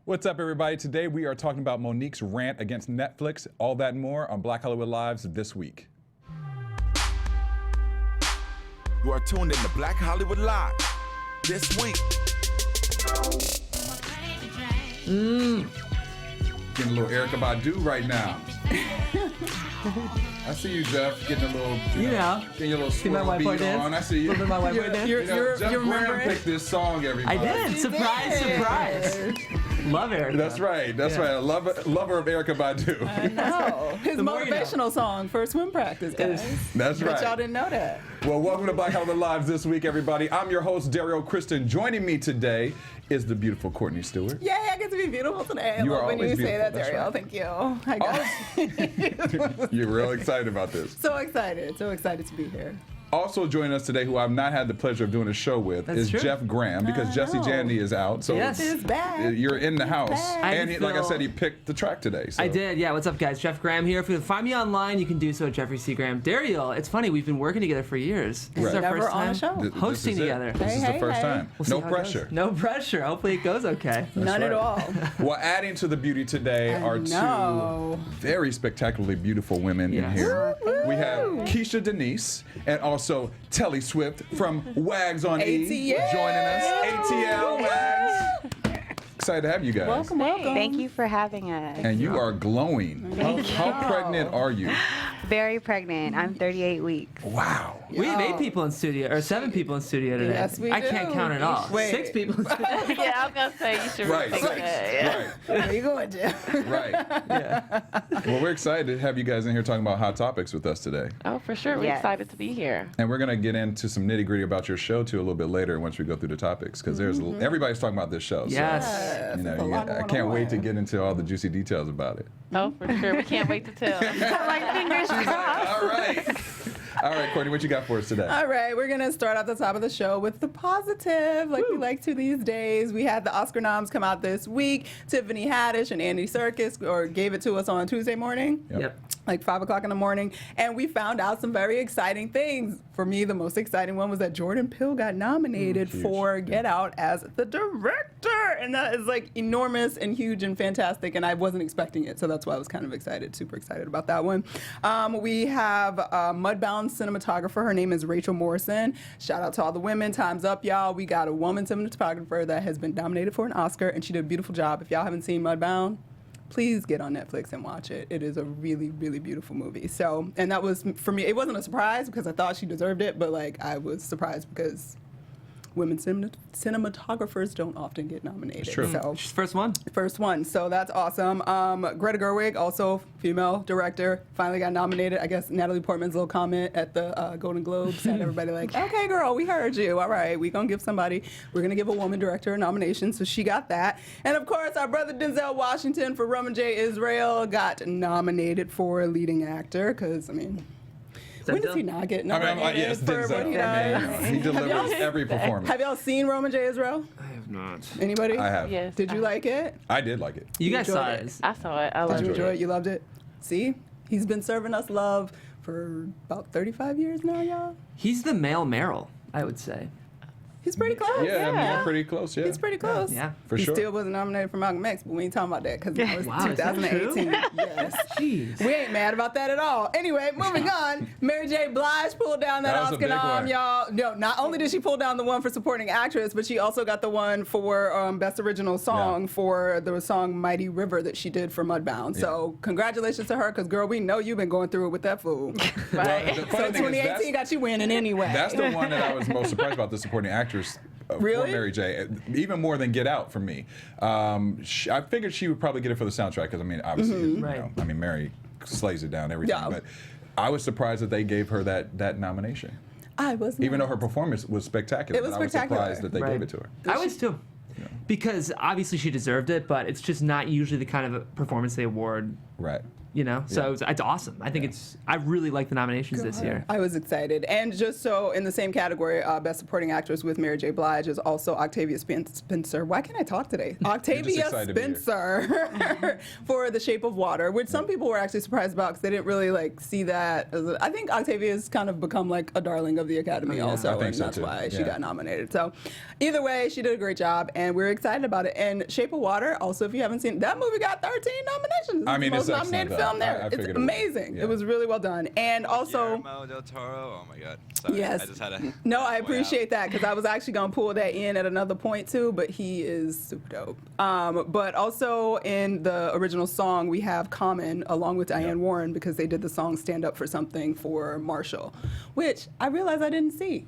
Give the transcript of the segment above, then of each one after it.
What's up, everybody? Today we are talking about Monique's rant against Netflix. All that and more on Black Hollywood Lives this week. You are tuned in to Black Hollywood Live this week. Getting a little Erykah Badu right now. I see you, Jeff, getting a little, getting your little swirl beat on. I see you. A little bit of my whiteboard dance. Jeff Graham picked this song, everybody. I did. Surprise. Love Erykah. That's right. Right. A lover of Erykah Badu. I know. His motivational song for swim practice, guys. That's right. But y'all didn't know that. Well, welcome to Black Hollywood Lives this week, everybody. I'm your host, Derrial Christon. Joining me today is the beautiful Courtney Stewart. Yay, I get to be beautiful today. You I are love when always you say that, beautiful. Derrial. That's Thank you. You're real excited about this. So excited to be here. Also joining us today, who I've not had the pleasure of doing a show with, is true. Jeff Graham, because Jesse Jandy is out. So He's back. you're in the house. And like I said, he picked the track today. So. I did, yeah. What's up, guys? Jeff Graham here. If you find me online, you can do so at Jeffrey C. Graham. Derrial, it's funny, we've been working together for years. This is our Never first on time a show. hosting together. This is the first time. We'll see No how it goes. pressure. No pressure. Hopefully it goes okay. None at all. Well, adding to the beauty today are two very spectacularly beautiful women in here. We have Kesha Denise and also Telli Swift from Wags on E ATL. joining us. ATL Wags. Excited to have you guys. Welcome. Thank you for having us. And you are glowing. How pregnant are you? Very pregnant. I'm 38 weeks. Wow. We have 8 people in studio, or 7 people in studio today. Yes, we I do. can't count it all. Wait. 6 people in studio. Yeah, I was going to say you should Right. rethink that. Yeah. Right. Where you going, Jeff? Right. Yeah. Well, we're excited to have you guys in here talking about hot topics with us today. Oh, for sure. We're Yes. excited to be here. And we're going to get into some nitty gritty about your show too a little bit later once we go through the topics, because there's everybody's talking about this show. Yes. So, There's a lot I going can't wait on. to get into all the juicy details about it. Oh, for sure. We can't wait to tell. Like fingers crossed. All right. All right, Courtney, what you got for us today? All right, we're going to start at the top of the show with the positive, like we like to these days. We had the Oscar noms come out this week. Tiffany Haddish and Andy Serkis gave it to us on Tuesday morning. Yep. Like 5 o'clock in the morning, and we found out some very exciting things. For me, the most exciting one was that Jordan Peele got nominated for Get Out as the director, and that is like enormous and huge and fantastic, and I wasn't expecting it, so that's why I was kind of excited, super excited about that one. We have Mudbound cinematographer. Her name is Rachel Morrison. Shout out to all the women. Time's up, y'all. We got a woman cinematographer that has been nominated for an Oscar, and she did a beautiful job. If y'all haven't seen Mudbound, please get on Netflix and watch it. It is a really, really beautiful movie. So, and that was, for me, it wasn't a surprise because I thought she deserved it, but like I was surprised because women cinematographers don't often get nominated. It's true. So, She's the first one. first one. So that's awesome. Greta Gerwig, also female director, finally got nominated. I guess Natalie Portman's little comment at the Golden Globes had everybody like, okay, girl, we heard you. All right, we're going to give a woman director a nomination. So she got that. And of course, our brother Denzel Washington for Roman J. Israel got nominated for leading actor because, I mean, when does he not get nominated yes, for what he does? He delivers every performance. Have y'all seen Roman J. Israel? I have not. Anybody? I have. Yes. Did you like it? I did like it. You guys saw enjoyed it. I saw it. I Did loved you it. enjoy it? You loved it? See? He's been serving us love for about 35 years now, y'all. He's the male Meryl, I would say. He's pretty close. Yeah, I mean, pretty close, yeah. He's pretty close. Yeah, for he sure. still wasn't nominated for Malcolm X, but we ain't talking about that because that was Wow, is that 2018. true? Yes. Jeez. We ain't mad about that at all. Anyway, moving on. Mary J. Blige pulled down that That was a Oscar big nom, one. y'all. No, not only did she pull down the one for supporting actress, but she also got the one for Best Original Song for the song Mighty River that she did for Mudbound. So congratulations to her because, girl, we know you've been going through it with that fool. Well, the So funny thing is 2018 got you winning anyway. that's the one that I was most surprised about, the supporting actress for Really? Mary J. Even more than Get Out for me. I figured she would probably get it for the soundtrack because, I mean, obviously, you Right. know, I mean, Mary slays it down every time. Yeah. But I was surprised that they gave her that nomination. I was Even though not. her performance was spectacular. It was but I was spectacular. surprised that they Right. gave it to her. I was too. Because obviously she deserved it, but it's just not usually the kind of a performance they award, Right. you know? So Yeah. it's awesome. I think I really like the nominations this year. I was excited. And just so in the same category, Best Supporting Actress with Mary J. Blige is also Octavia Spencer. Why can't I talk today? Octavia excited to be here. Spencer for The Shape of Water, which some people were actually surprised about because they didn't really like see that. I think Octavia's kind of become like a darling of the Academy also, I think and so, that's too. why she Yeah. got nominated. So either way, she did a great job, and we're excited about it. And Shape of Water, also, if you haven't seen that movie, got 13 nominations. I mean, it's it's the most nominated excellent, film there. I It's figured it was. amazing. Yeah. It was really well done. And also, Guillermo del Toro. Oh my God. Sorry. yes. I just had a. No, I appreciate that because I was actually going to pull that in at another point too, but he is super dope. But also in the original song, we have Common along with Diane Warren because they did the song Stand Up for Something for Marshall, which I realized I didn't see.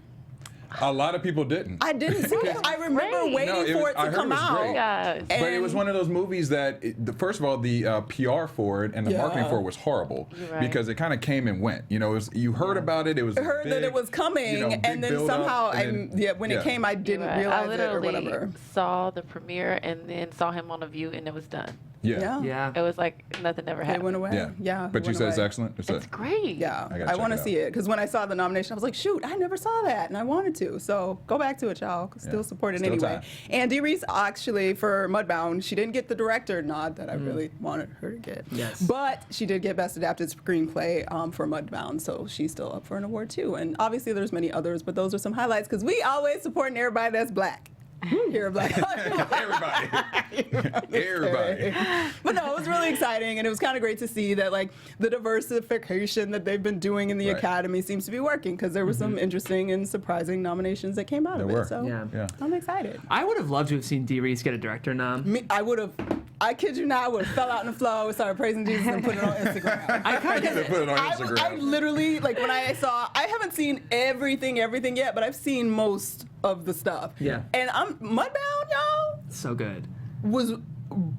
A lot of people didn't. I didn't see it. I remember Great. waiting No, it for was- it I to heard come it was out. great. Yes. But it was And- one of those movies that, first of all, the PR for it and the marketing Yeah. for it was horrible You're right. because it kind of came and went. You know, you heard about it. It was I heard that big, it was coming, you know, big and then build-up, somehow, and then- when it came, I didn't Right. realize I it or literally whatever. saw the premiere and then saw him on a View, and it was done. Yeah. Yeah. It was like nothing ever It happened. went away. Yeah. it But you went said it's away. excellent. It's great. Yeah, I gotta I check want it to out. see it because when I saw the nomination, I was like, shoot, I never saw that, and I wanted to. So go back to it, y'all. Still Yeah. support it Still anyway. time. And Dee Reese actually for Mudbound, she didn't get the director nod that I really wanted her to get. Yes. But she did get Best Adapted Screenplay for Mudbound, so she's still up for an award too. And obviously there's many others, but those are some highlights because we always supporting everybody that's black. Here, black. Everybody. But no, it was really exciting, and it was kind of great to see that like the diversification that they've been doing in the Right. Academy seems to be working because there were some interesting and surprising nominations that came out There of were. it. So Yeah. I'm excited. I would have loved to have seen Dee Reese get a director nom. I would have. I kid you not, I would have fell out on the floor, started praising Jesus, and put it on Instagram. I kind They of put it on I Instagram. literally, like, when I haven't seen everything yet, but I've seen most of the stuff. Yeah. And Mudbound, y'all, so good. was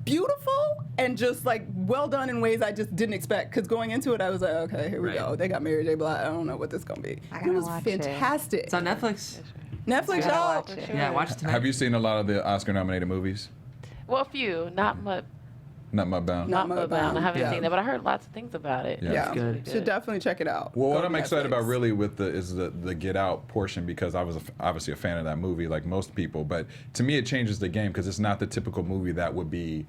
beautiful and just, like, well done in ways I just didn't expect. Because going into it, I was like, okay, here we Right. go. They got Mary J. Blige. I don't know what this is going to be. I It gotta was watch it. fantastic. It's on Netflix. Netflix, I gotta y'all. watch it. Yeah, watch it tonight. Have you seen a lot of the Oscar-nominated movies? Well, a few, not much. Not Mudbound. Not Mudbound. I haven't yeah. seen that, but I heard lots of things about it. Yeah. Yeah, That's good. should definitely check it out. Well, Go what to I'm excited about Netflix. really with is the Get Out portion because I was obviously a fan of that movie like most people, but to me it changes the game because it's not the typical movie that would be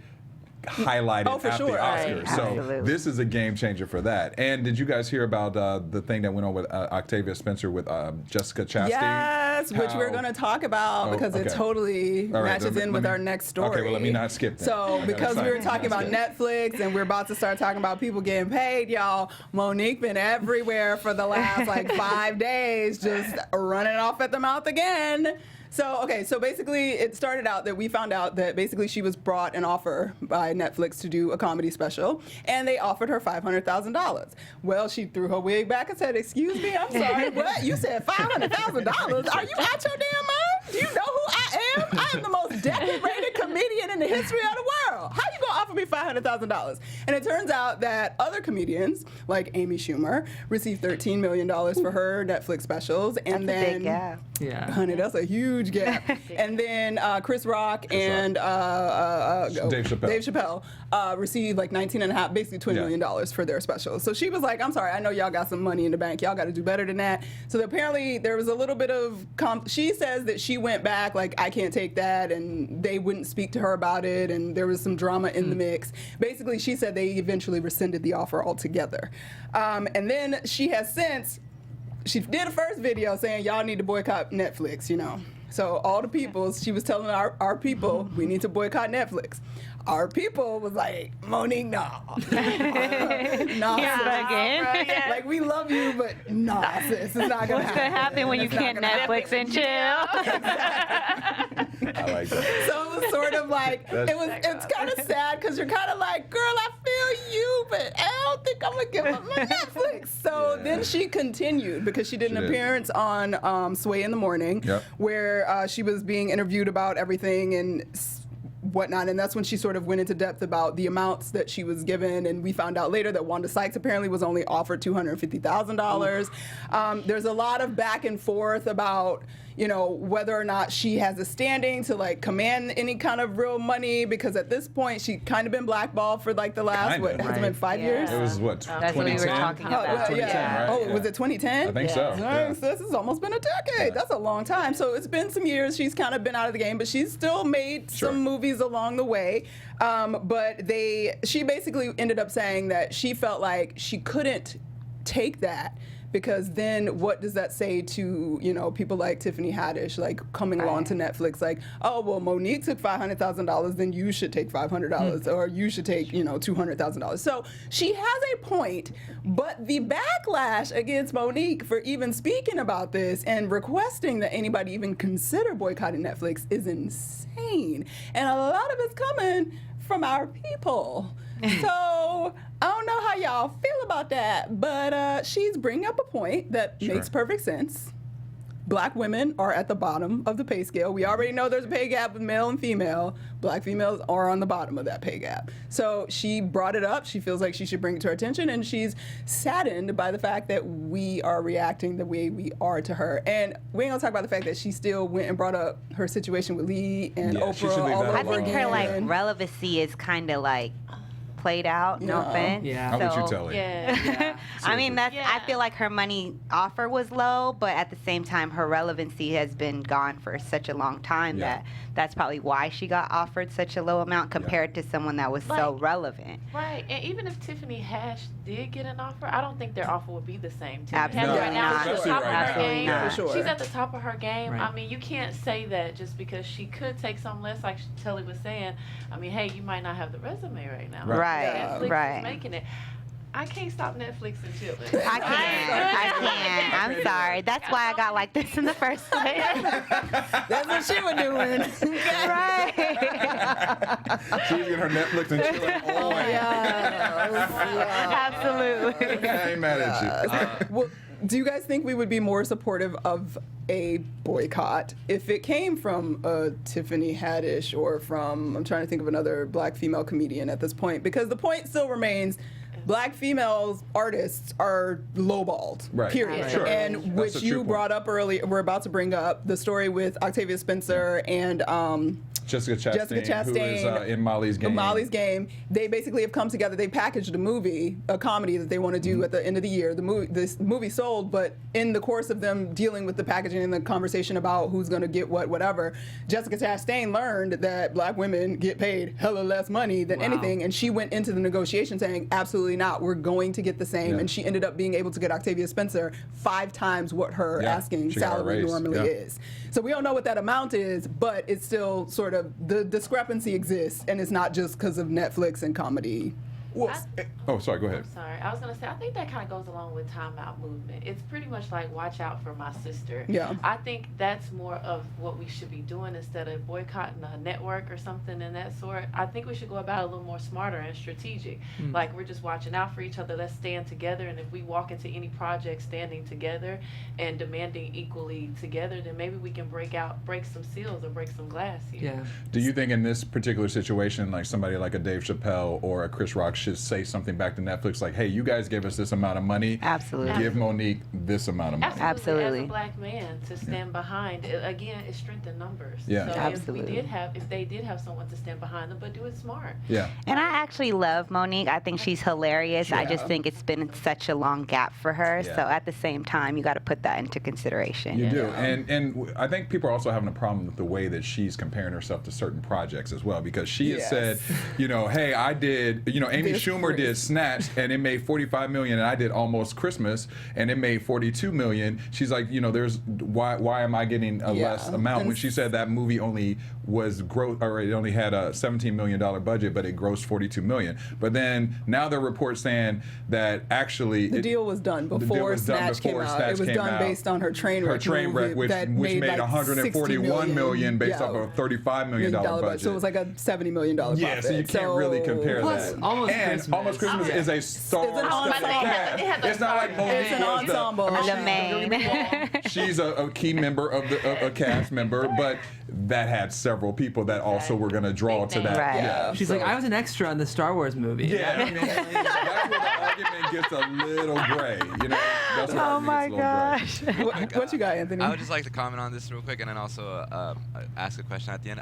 highlighted Oh, for at sure. the Right. Oscars. So Absolutely. this is a game changer for that. And did you guys hear about the thing that went on with Octavia Spencer with Jessica Chastain? Yes, which we're How- going to talk about Oh, because it okay. totally All right, matches let in me- with let our me- next story. okay, well, let me not skip that. I So, got because we were excited. talking about That's Netflix and we're about to start talking about people getting paid, y'all, Monique been everywhere for the last like 5 days, just running off at the mouth again. So basically it started out that we found out that basically she was brought an offer by Netflix to do a comedy special, and they offered her $500,000. Well, she threw her wig back and said, "Excuse me, I'm sorry, what? You said $500,000? Are you out your damn mind? Do you know who I am? I am the most decorated comedian in the history of the world. How you gonna offer me $500,000?" And it turns out that other comedians, like Amy Schumer, received $13 million for her Netflix specials, and That's a then big gap. Yeah. honey, that's a huge gap. And then Chris Rock and Dave Chappelle. received like 19.5, basically $20 million for their specials. So she was like, "I'm sorry, I know y'all got some money in the bank. Y'all got to do better than that." So apparently there was a little bit of, she says that she went back like, "I can't take that," and they wouldn't speak to her about it, and there was some drama in the mix. Basically, she said they eventually rescinded the offer altogether. And then she has since, she did a first video saying y'all need to boycott Netflix, you know. So all the people, she was telling our people, we need to boycott Netflix. Our people was like, "Monique, no. Nah, Yeah, again. like, we love you, but nah, sis, it's not gonna What's gonna happen when you It's not can't gonna happen. Netflix and chill? I like that. So it was sort of like, it's kind of sad because you're kind of like, girl, I feel you, but I don't think I'm gonna give up my Netflix. So then she continued because she did an She did. appearance on Sway in the Morning, Yep. where she was being interviewed about everything and whatnot, and that's when she sort of went into depth about the amounts that she was given, and we found out later that Wanda Sykes apparently was only offered $250,000. There's a lot of back and forth about, you know, whether or not she has a standing to like command any kind of real money, because at this point she kind of been blackballed for like the last, Kinda. what, has it been Right. 5 Yeah. years? It was what, That's what we were 2010? talking Oh, about. well, 2010, right? Oh, Yeah. was it 2010? I think so. Yes. Yeah. So this has almost been a decade. That's a long time. So it's been some years. She's kind of been out of the game, but she's still made Sure. some movies along the way. But she basically ended up saying that she felt like she couldn't take that because then what does that say to, you know, people like Tiffany Haddish, like coming along to Netflix, like, oh, well, Monique took $500,000, then you should take $500, or you should take, you know, $200,000. So she has a point, but the backlash against Monique for even speaking about this and requesting that anybody even consider boycotting Netflix is insane. And a lot of it's coming from our people. So I don't know how y'all feel about that, but she's bringing up a point that makes perfect sense. Black women are at the bottom of the pay scale. We already know there's a pay gap with male and female. Black females are on the bottom of that pay gap. So she brought it up. She feels like she should bring it to our attention, and she's saddened by the fact that we are reacting the way we are to her. And we ain't gonna talk about the fact that she still went and brought up her situation with Lee and Oprah all over I think again. her like relevancy is kind of like played out. No offense. How would you tell her? Yeah. I mean, I feel like her money offer was low, but at the same time, her relevancy has been gone for such a long time that that's probably why she got offered such a low amount compared to someone that was so relevant. Right, and even if Tiffany Haddish did get an offer, I don't think their offer would be the same. Absolutely right now, not. she's at the top of her game. Not. For sure. She's at the top of her game. Right. I mean, you can't say that just because she could take something less, like Telli was saying. I mean, hey, you might not have the resume right now. Right, Netflix is making it. I can't stop Netflix and chill. I can't. I'm sorry. That's why I got like this in the first place. That's what she was doing. Right. She's getting her Netflix and chilling on. Absolutely. I ain't mad at you. Well, do you guys think we would be more supportive of a boycott if it came from Tiffany Haddish or from, I'm trying to think of another black female comedian at this point, because the point still remains, black females artists are lowballed, period. Sure. And which you brought up earlier, we're about to bring up the story with Octavia Spencer and Jessica Chastain, who is in Molly's Game. Molly's Game. They basically have come together. They packaged a movie, a comedy that they want to do at the end of the year. This movie sold, but in the course of them dealing with the packaging and the conversation about who's going to get what, whatever, Jessica Chastain learned that black women get paid hella less money than anything, and she went into the negotiation saying, absolutely not, we're going to get the same. And she ended up being able to get Octavia Spencer 5 times what her asking salary normally is. So we don't know what that amount is, but it's still sort of, the discrepancy exists, and it's not just because of Netflix and comedy. Sorry, go ahead. I'm sorry. I was going to say, I think that kind of goes along with Time Out movement. It's pretty much like watch out for my sister. Yeah. I think that's more of what we should be doing instead of boycotting a network or something in that sort. I think we should go about it a little more smarter and strategic. Like, we're just watching out for each other. Let's stand together. And if we walk into any project standing together and demanding equally together, then maybe we can break some seals or break some glass here. Yeah. Do you think in this particular situation, like somebody like a Dave Chappelle or a Chris Rock should say something back to Netflix like, hey, you guys gave us this amount of money. Absolutely. Give Monique this amount of money. Absolutely. As a black man, to stand behind, again, it strengthens numbers. Yeah. So Absolutely. if they did have someone to stand behind them, but do it smart. Yeah. And I actually love Monique. I think she's hilarious. I just think it's been such a long gap for her. Yeah. So at the same time, you got to put that into consideration. You do. And I think people are also having a problem with the way that she's comparing herself to certain projects as well, because she has said, you know, hey, I did, you know, Amy Schumer did Snatch and it made $45 million, and I did Almost Christmas and it made $42 million. She's like, you know, why am I getting a less amount, when she said that movie only was it only had a $17 million budget, but it grossed $42 million. But then now there are reports saying that actually the deal was done before Snatch came out. It was done based on her Trainwreck movie which made like $141 million based off of a $35 million budget. So it was like a $70 million profit. Yeah, so you can't really compare that. Almost Christmas is a star. It's not like Monique. It's an ensemble. The main. She's a key member of a cast member, but that had several people that also were going to draw to that. Right. Yeah, She's like, I was an extra in the Star Wars movie. Yeah, I mean, that's where the argument gets a little gray. You know, that's where Oh my gosh. What you got, Anthony? I would just like to comment on this real quick and then also ask a question at the end.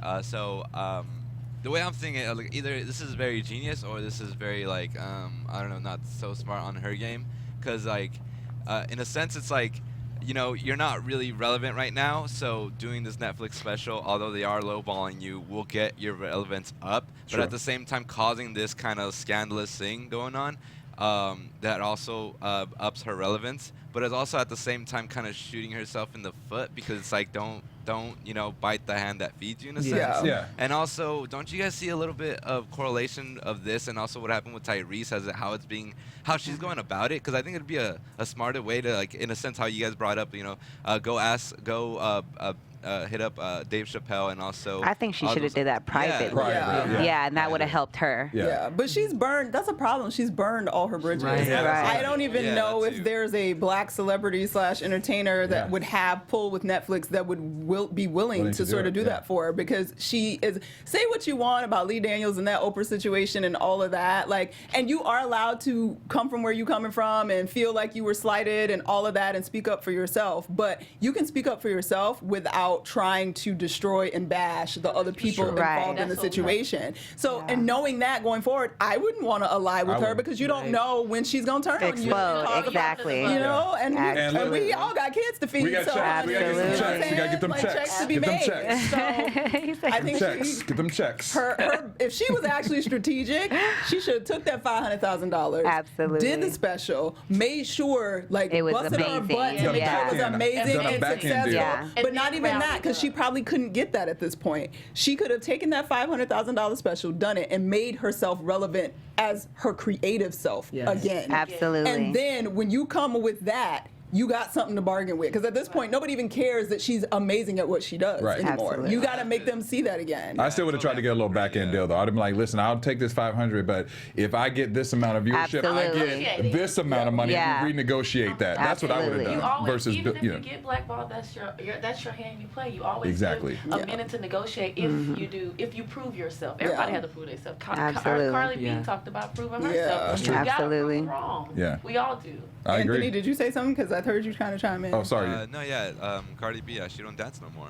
The way I'm thinking it, like, either this is very genius or this is very, like, I don't know, not so smart on her game. Because, like, in a sense, it's like, you know, you're not really relevant right now, so doing this Netflix special, although they are lowballing you, will get your relevance up. But at the same time, causing this kind of scandalous thing going on, that also ups her relevance, but is also at the same time kind of shooting herself in the foot, because it's like don't bite the hand that feeds you in a sense. Yeah. And also, don't you guys see a little bit of correlation of this and also what happened with Tyrese as how she's going about it? Because I think it'd be a smarter way to, like, in a sense, how you guys brought up, hit up Dave Chappelle, and also I think she should have did that privately. Yeah. And that would have helped her. Yeah, but she's burned. That's a problem. She's burned all her bridges. Right. Yeah, Right. I don't even know if there's a black celebrity / entertainer that would have pull with Netflix that would be willing to sort of do that for her, because she is. Say what you want about Lee Daniels and that Oprah situation and all of that, like, and you are allowed to come from where you're coming from and feel like you were slighted and all of that and speak up for yourself. But you can speak up for yourself without trying to destroy and bash the other people involved in the situation. So, and knowing that going forward, I wouldn't want to ally with her, because you don't know when she's going to turn on you. Exactly. You know, and we all got kids to feed. We got checks. We got to get some checks. We got to get them checks. To be Get them made. checks. So I think Get them checks. her if she was actually strategic, she should have took that $500,000. Absolutely. Did the special, made sure like It was busted her amazing. butt to make sure it was Yeah. amazing Done a and back-end successful. deal. Yeah. But And not then even that, rounded because she up. probably couldn't get that at this point. She could have taken that $500,000 special, done it, and made herself relevant as her creative self again. Absolutely. And then when you come with that, you got something to bargain with. Because at this point, nobody even cares that she's amazing at what she does anymore. Absolutely. You got to make them see that again. I still would have tried to get a little back end deal though. I'd have been like, listen, I'll take this 500, but if I get this amount of viewership, Absolutely. I get this amount of money. Yeah. And we renegotiate that. That's what I would have Absolutely. You done. always, Versus, even if you get blackballed, that's your hand you play. You always Exactly. give a minute to negotiate if you prove yourself. Everybody had to prove themselves. Absolutely. Carly B talked about proving herself. That's true. You gotta Absolutely. prove wrong. Yeah. We all do. I Anthony, agree. did you say something? Because I heard you kind of chime in. Oh, sorry. Cardi B, she don't dance no more.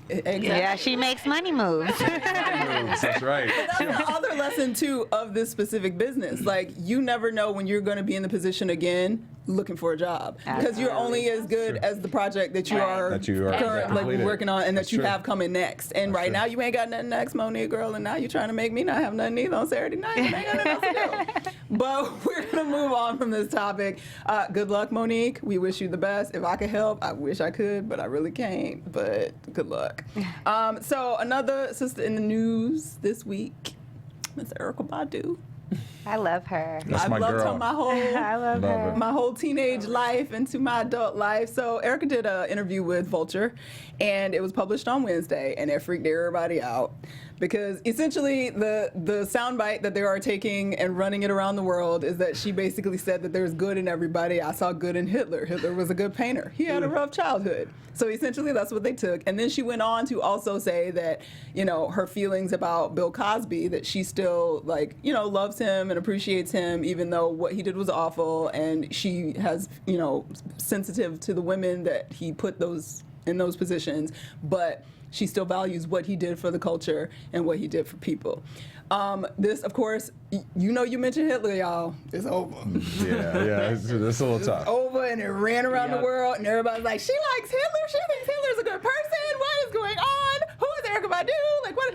Exactly. Yeah, she makes money moves. That's right. That's the other lesson too of this specific business. Like, you never know when you're going to be in the position again looking for a job, because you're only as good as the project that you are currently working on and that you have coming next. And right now you ain't got nothing next, Monique, girl, and now you're trying to make me not have nothing either on Saturday night. You ain't got nothing else to do. But we're gonna move on from this topic. Good luck, Monique. We wish you the best. If I could help, I wish I could, but I really can't. But good luck. So another sister in the news this week, Miss Erykah Badu. I love her. That's I've my loved girl. her my whole I love her. my whole teenage life into my adult life. So Erykah did an interview with Vulture, and it was published on Wednesday, and it freaked everybody out. Because essentially the soundbite that they are taking and running it around the world is that she basically said that there's good in everybody. I saw good in Hitler. Hitler was a good painter. He had a rough childhood. So essentially that's what they took. And then she went on to also say that, her feelings about Bill Cosby, that she still loves him and appreciates him even though what he did was awful, and she has, sensitive to the women that he put in those positions, but she still values what he did for the culture and what he did for people. This, of course, you mentioned Hitler, y'all. It's over. Yeah, it's a little tough. It's over, and it ran around the world, and everybody's like, she likes Hitler. She thinks Hitler's a good person. What is going on? Who is Erykah Badu? Like, what?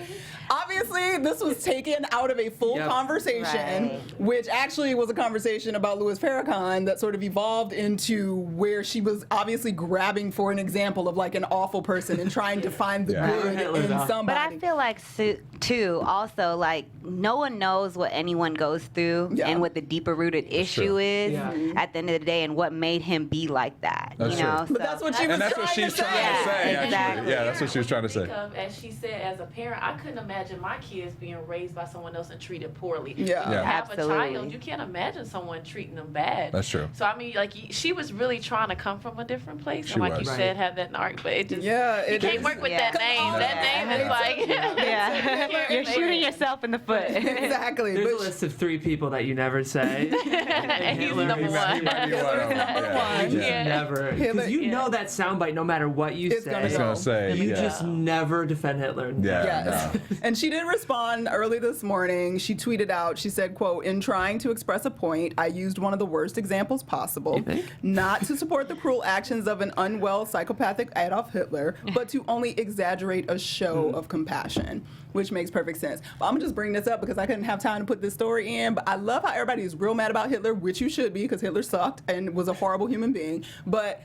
Obviously, this was taken out of a full conversation, which actually was a conversation about Louis Farrakhan that sort of evolved into where she was obviously grabbing for an example of like an awful person and trying to find the good in somebody. But I feel like, too, also, like, no one knows what anyone goes through and what the deeper rooted issue is at the end of the day, and what made him be like that. That's true. But that's what she was that's what she's trying to say. Exactly. Actually. Yeah, that's what she was trying to say. As she said, as a parent, I couldn't imagine my kids being raised by someone else and treated poorly. Yeah. To have Absolutely. a child, you can't imagine someone treating them bad. That's true. So I mean, like, she was really trying to come from a different place, She and like was. you said, have that in art, but it just you it can't is. work with Yeah. that name. That name is like You're shooting yourself in the foot. Exactly. There's a But list of 3 people that you never say. And he's Hitler number is- one. He might be one of them. one. You Yeah. never, Hitler- because you know that soundbite no matter what you It's say. gonna I was gonna say. You yeah. just never defend Hitler. Yeah. Yes. And she did respond early this morning. She tweeted out, she said, quote, "In trying to express a point, I used one of the worst examples possible. You think? Not to support the cruel actions of an unwell psychopathic Adolf Hitler, but to only exaggerate a show of compassion. which makes perfect sense. But I'm gonna just bring this up because I couldn't have time to put this story in. But I love how everybody is real mad about Hitler, which you should be, because Hitler sucked and was a horrible human being. But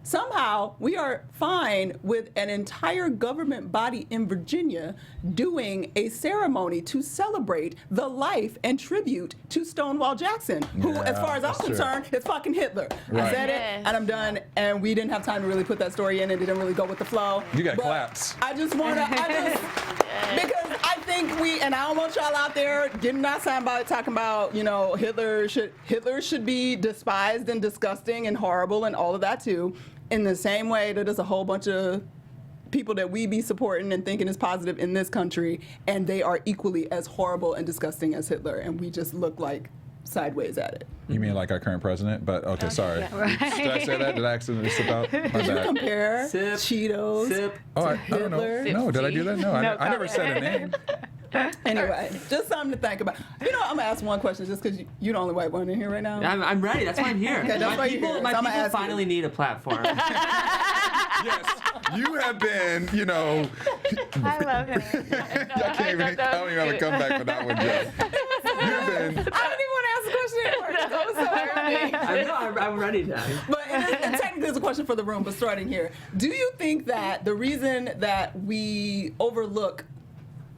somehow we are fine with an entire government body in Virginia doing a ceremony to celebrate the life and tribute to Stonewall Jackson, who, as far as I'm concerned, is fucking Hitler. Right. I said it, and I'm done. And we didn't have time to really put that story in. It didn't really go with the flow. You got But claps. I just want to, because I think and I don't want y'all out there getting our soundbite talking about, Hitler should be despised and disgusting and horrible and all of that too. In the same way that there's a whole bunch of people that we be supporting and thinking is positive in this country, and they are equally as horrible and disgusting as Hitler, and we just look like sideways at it. You mean like our current president? But okay, sorry. Did I say that? Did I accidentally slip out? My Did you bad. compare Sip. Cheetos Sip. Oh, I to don't know. Hitler? No, did I do that? No, I never said a name. Anyway, just something to think about. I'm gonna ask one question just because you're the only white one in here right now. I'm ready. That's why I'm here. Okay, that's why you're here. My So I'ma people ask you. finally need a platform. Yes, you have been, I love him. I don't even have a comeback for that one, Jeff. You've been. I didn't even want to ask a question anymore because I was so early. I'm ready now. But and technically it's a question for the room, but starting here. Do you think that the reason that we overlook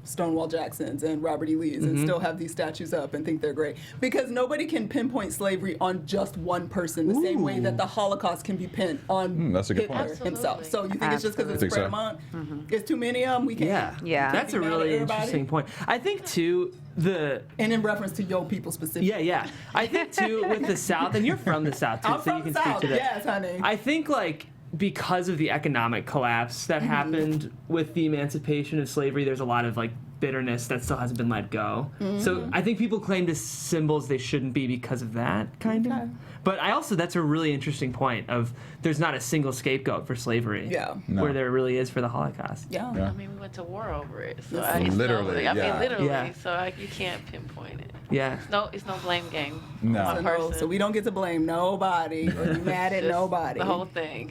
Stonewall Jacksons and Robert E. Lee's and still have these statues up and think they're great, because nobody can pinpoint slavery on just one person the same way that the Holocaust can be pinned on that's a good Hitler point. himself. So you think it's just because it's Think spread so? among? It's too many of them. We can't. Yeah. Yeah. That's a Be mad at really everybody. interesting point. I think too And in reference to your people specifically. Yeah. I think too with the South, and you're from the South too, I'm so from you can the speak South. to that. Yes, honey. I think because of the economic collapse that happened with the emancipation of slavery, there's a lot of bitterness that still hasn't been let go. So I think people claim to symbols they shouldn't be because of that, kind of. Okay. But that's a really interesting point of there's not a single scapegoat for slavery. Yeah. No. Where there really is for the Holocaust. Yeah. Yeah. I mean, we went to war over it. So Yes. it's Literally, yeah. literally. Yeah. So you can't pinpoint it. Yeah. It's no blame game. No. on So, one no, person. so we don't get to blame nobody or be mad at Just nobody. The whole thing.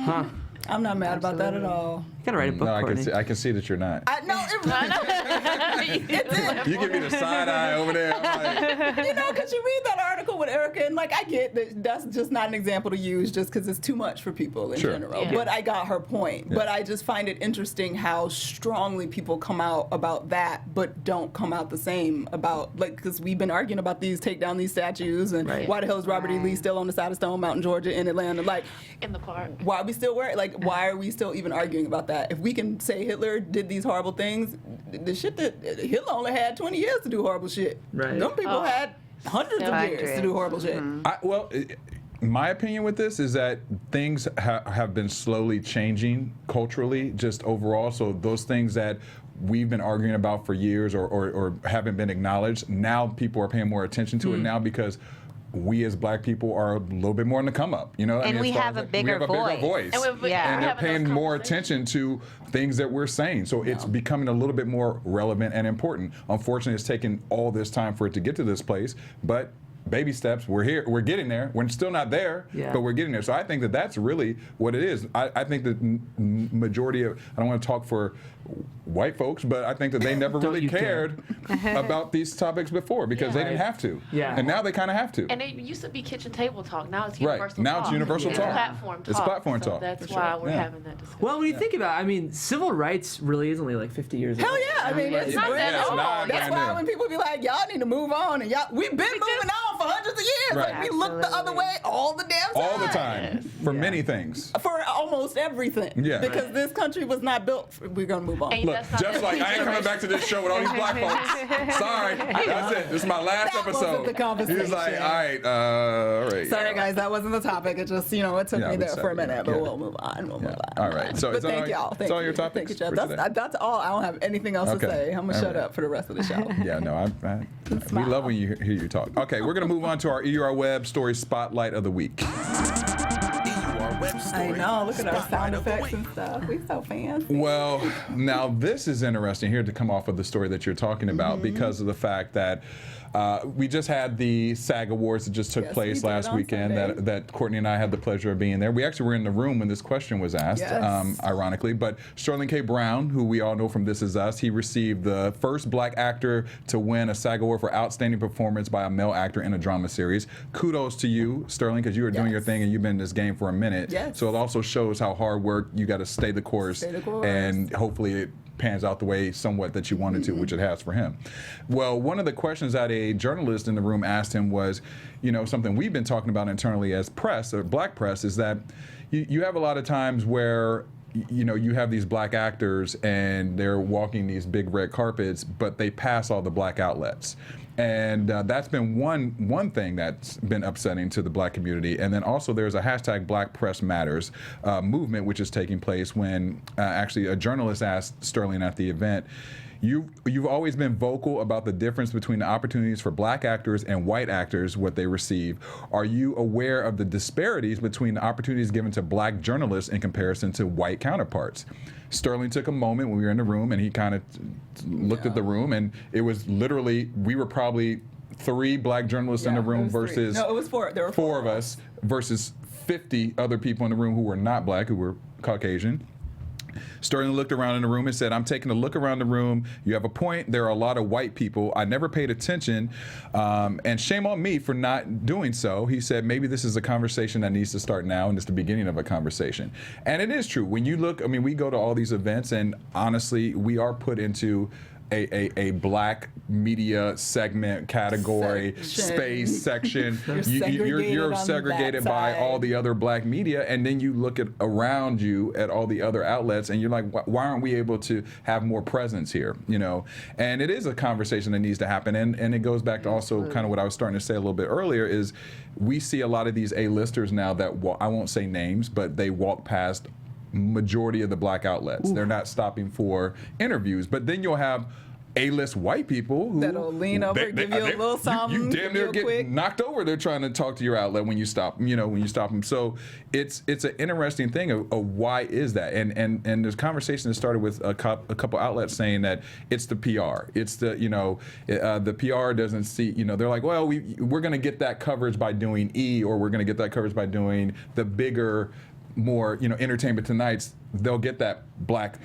Huh. I'm not mad about that at all. You gotta write a book, No, Courtney. I can see that you're not. It did. You give me the side eye over there. I'm like, Because you read that article with Erica, and I get that that's just not an example to use just because it's too much for people in Sure. general. Yeah. But I got her point. Yeah. But I just find it interesting how strongly people come out about that, but don't come out the same about, because we've been arguing about take down these statues, and Right. why the hell is Robert E. Lee still on the side of Stone Mountain, Georgia, in Atlanta? In the park. Why are we still why are we still even arguing about that? If we can say Hitler did these horrible things, the shit that Hitler only had 20 years to do horrible shit. Right. Them people had hundreds of years to do horrible shit. My opinion with this is that things have been slowly changing culturally, just overall. So those things that we've been arguing about for years or haven't been acknowledged, now people are paying more attention to it now because we as black people are a little bit more in the come up, And we have a bigger voice. And Yeah. And they're having paying those more conversations. attention to things that we're saying. So it's becoming a little bit more relevant and important. Unfortunately, it's taken all this time for it to get to this place, but baby steps, we're here, we're getting there. We're still not there, but we're getting there. So I think that that's really what it is. I think that majority of, I don't want to talk for white folks, but I think that they never really cared about these topics before because they didn't have to. Yeah. And now they kind of have to. And it used to be kitchen table talk. Now it's Right. universal Now talk. it's universal It's talk. platform talk. It's platform so talk. That's For why sure. we're Yeah. having that discussion. Well, when you think about it, civil rights really is only 50 years old. Hell yeah, it's not brand that new. old. That's brand why new. when people be like, y'all need to move on, and we've been moving on for hundreds of years. Right. We look the other way all the damn time. All the time. For many things. For almost everything. Yeah. Because this country was not built we're going to move on. And Look, that's not just like I ain't coming back to this show with all these black folks. Sorry, that's it. This is my last That wasn't episode. the conversation. He was like, all right. Sorry, guys, that wasn't the topic. It just, it took Yeah, me we there for a said, minute, but yeah. we'll move on. We'll move on. All right. So but is that thank all- y'all. that's Thank all you. your topics Thank you, Jeff. for today? That's all. I don't have anything else Okay. to say. I'm going to All shut right. up for the rest of the show. Yeah, no, we love when you hear you talk. Okay, we're going to move on to our EUR Web Story Spotlight of the Week. I know. Look at our sound effects and stuff. We so fancy. Well, now this is interesting here to come off of the story that you're talking about because of the fact that We just had the SAG Awards that just took place last weekend that Courtney and I had the pleasure of being there. We actually were in the room when this question was asked, ironically. But Sterling K. Brown, who we all know from This Is Us, he received the first black actor to win a SAG Award for outstanding performance by a male actor in a drama series. Kudos to you, Sterling, because you were doing your thing and you've been in this game for a minute. So it also shows how hard work you got to stay the course, and hopefully it pans out the way somewhat that you wanted to, which it has for him. Well, one of the questions that a journalist in the room asked him was, something we've been talking about internally as press, or black press, is that you have a lot of times where you have these black actors and they're walking these big red carpets, but they pass all the black outlets. And that's been one thing that's been upsetting to the black community. And then also there's a hashtag Black Press Matters movement, which is taking place when actually a journalist asked Sterling at the event, You've always been vocal about the difference between the opportunities for black actors and white actors, what they receive. Are you aware of the disparities between the opportunities given to black journalists in comparison to white counterparts? Sterling took a moment when we were in the room and he kind of looked at the room, and it was literally, we were probably 3 black journalists in the room versus... No, it was 4. There were 4 of us versus 50 other people in the room who were not black, who were Caucasian. Sterling looked around in the room and said, I'm taking a look around the room. You have a point. There are a lot of white people. I never paid attention, and shame on me for not doing so. He said, maybe this is a conversation that needs to start now, and it's the beginning of a conversation. And it is true. When you look, we go to all these events, and honestly, we are put into a black media segment category, space section. You're segregated by all the other black media, and then you look at around you at all the other outlets, and you're like, why aren't we able to have more presence here? And it is a conversation that needs to happen, and it goes back to also kind of what I was starting to say a little bit earlier is we see a lot of these A-listers now that I won't say names, but they walk past majority of the black outlets. They're not stopping for interviews, but then you'll have A-list white people who that'll lean over, give you a little something. You damn near get knocked over. They're trying to talk to your outlet when you stop. When you stop them. So it's an interesting thing of why is that? And there's conversation that started with a couple outlets saying that it's the PR. It's the the PR doesn't see. They're like, well, we're going to get that coverage by doing E, or we're going to get that coverage by doing the bigger, more Entertainment Tonight's. They'll get that black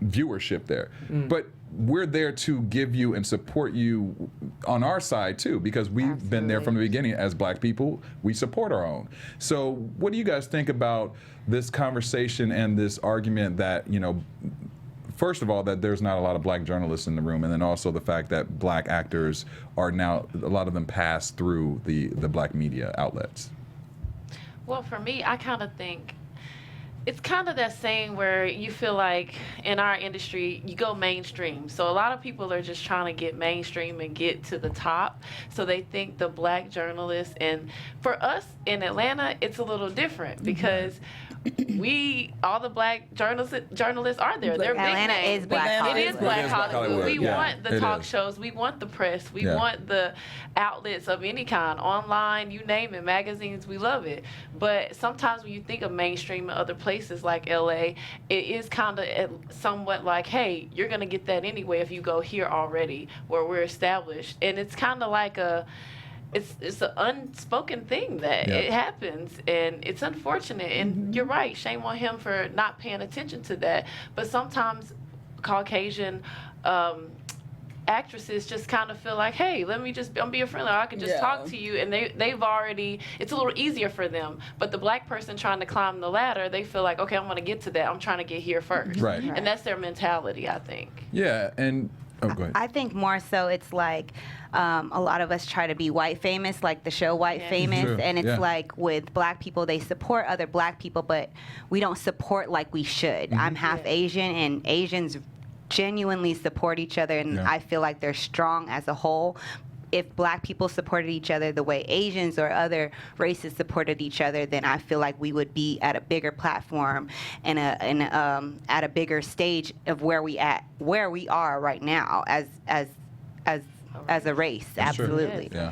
viewership there, but we're there to give you and support you on our side too, because we've been there from the beginning as black people. We support our own. So what do you guys think about this conversation and this argument that first of all, that there's not a lot of black journalists in the room, and then also the fact that black actors are now, a lot of them pass through the black media outlets? Well, for me, I kind of think it's kind of that saying where you feel like in our industry, you go mainstream. So a lot of people are just trying to get mainstream and get to the top. So they think the black journalists, and for us in Atlanta, it's a little different because all the black journalists are there. They're Atlanta big names. is black Hollywood. It is black Hollywood. We want the talk is. shows. We want the press. We want the outlets of any kind, online, you name it, magazines. We love it. But sometimes when you think of mainstream in other places like LA, it is kind of somewhat like, hey, you're going to get that anyway if you go here already where we're established. And it's kind of like it's an unspoken thing that it happens, and it's unfortunate. And you're right, shame on him for not paying attention to that. But sometimes Caucasian actresses just kind of feel like, hey, let me just be a friend, or I can just talk to you, and they've already, it's a little easier for them. But the black person trying to climb the ladder, they feel like, okay, I'm going to get to that. I'm trying to get here first. Right. And that's their mentality, I think. Yeah, and oh, go ahead. I think more so it's like a lot of us try to be white famous, like the show White Famous, True. and it's like with black people, they support other black people, but we don't support like we should. I'm half Asian, and Asians genuinely support each other, and I feel like they're strong as a whole. If black people supported each other the way Asians or other races supported each other, then I feel like we would be at a bigger platform and at a bigger stage of where we are right now as a race. Absolutely. Yeah.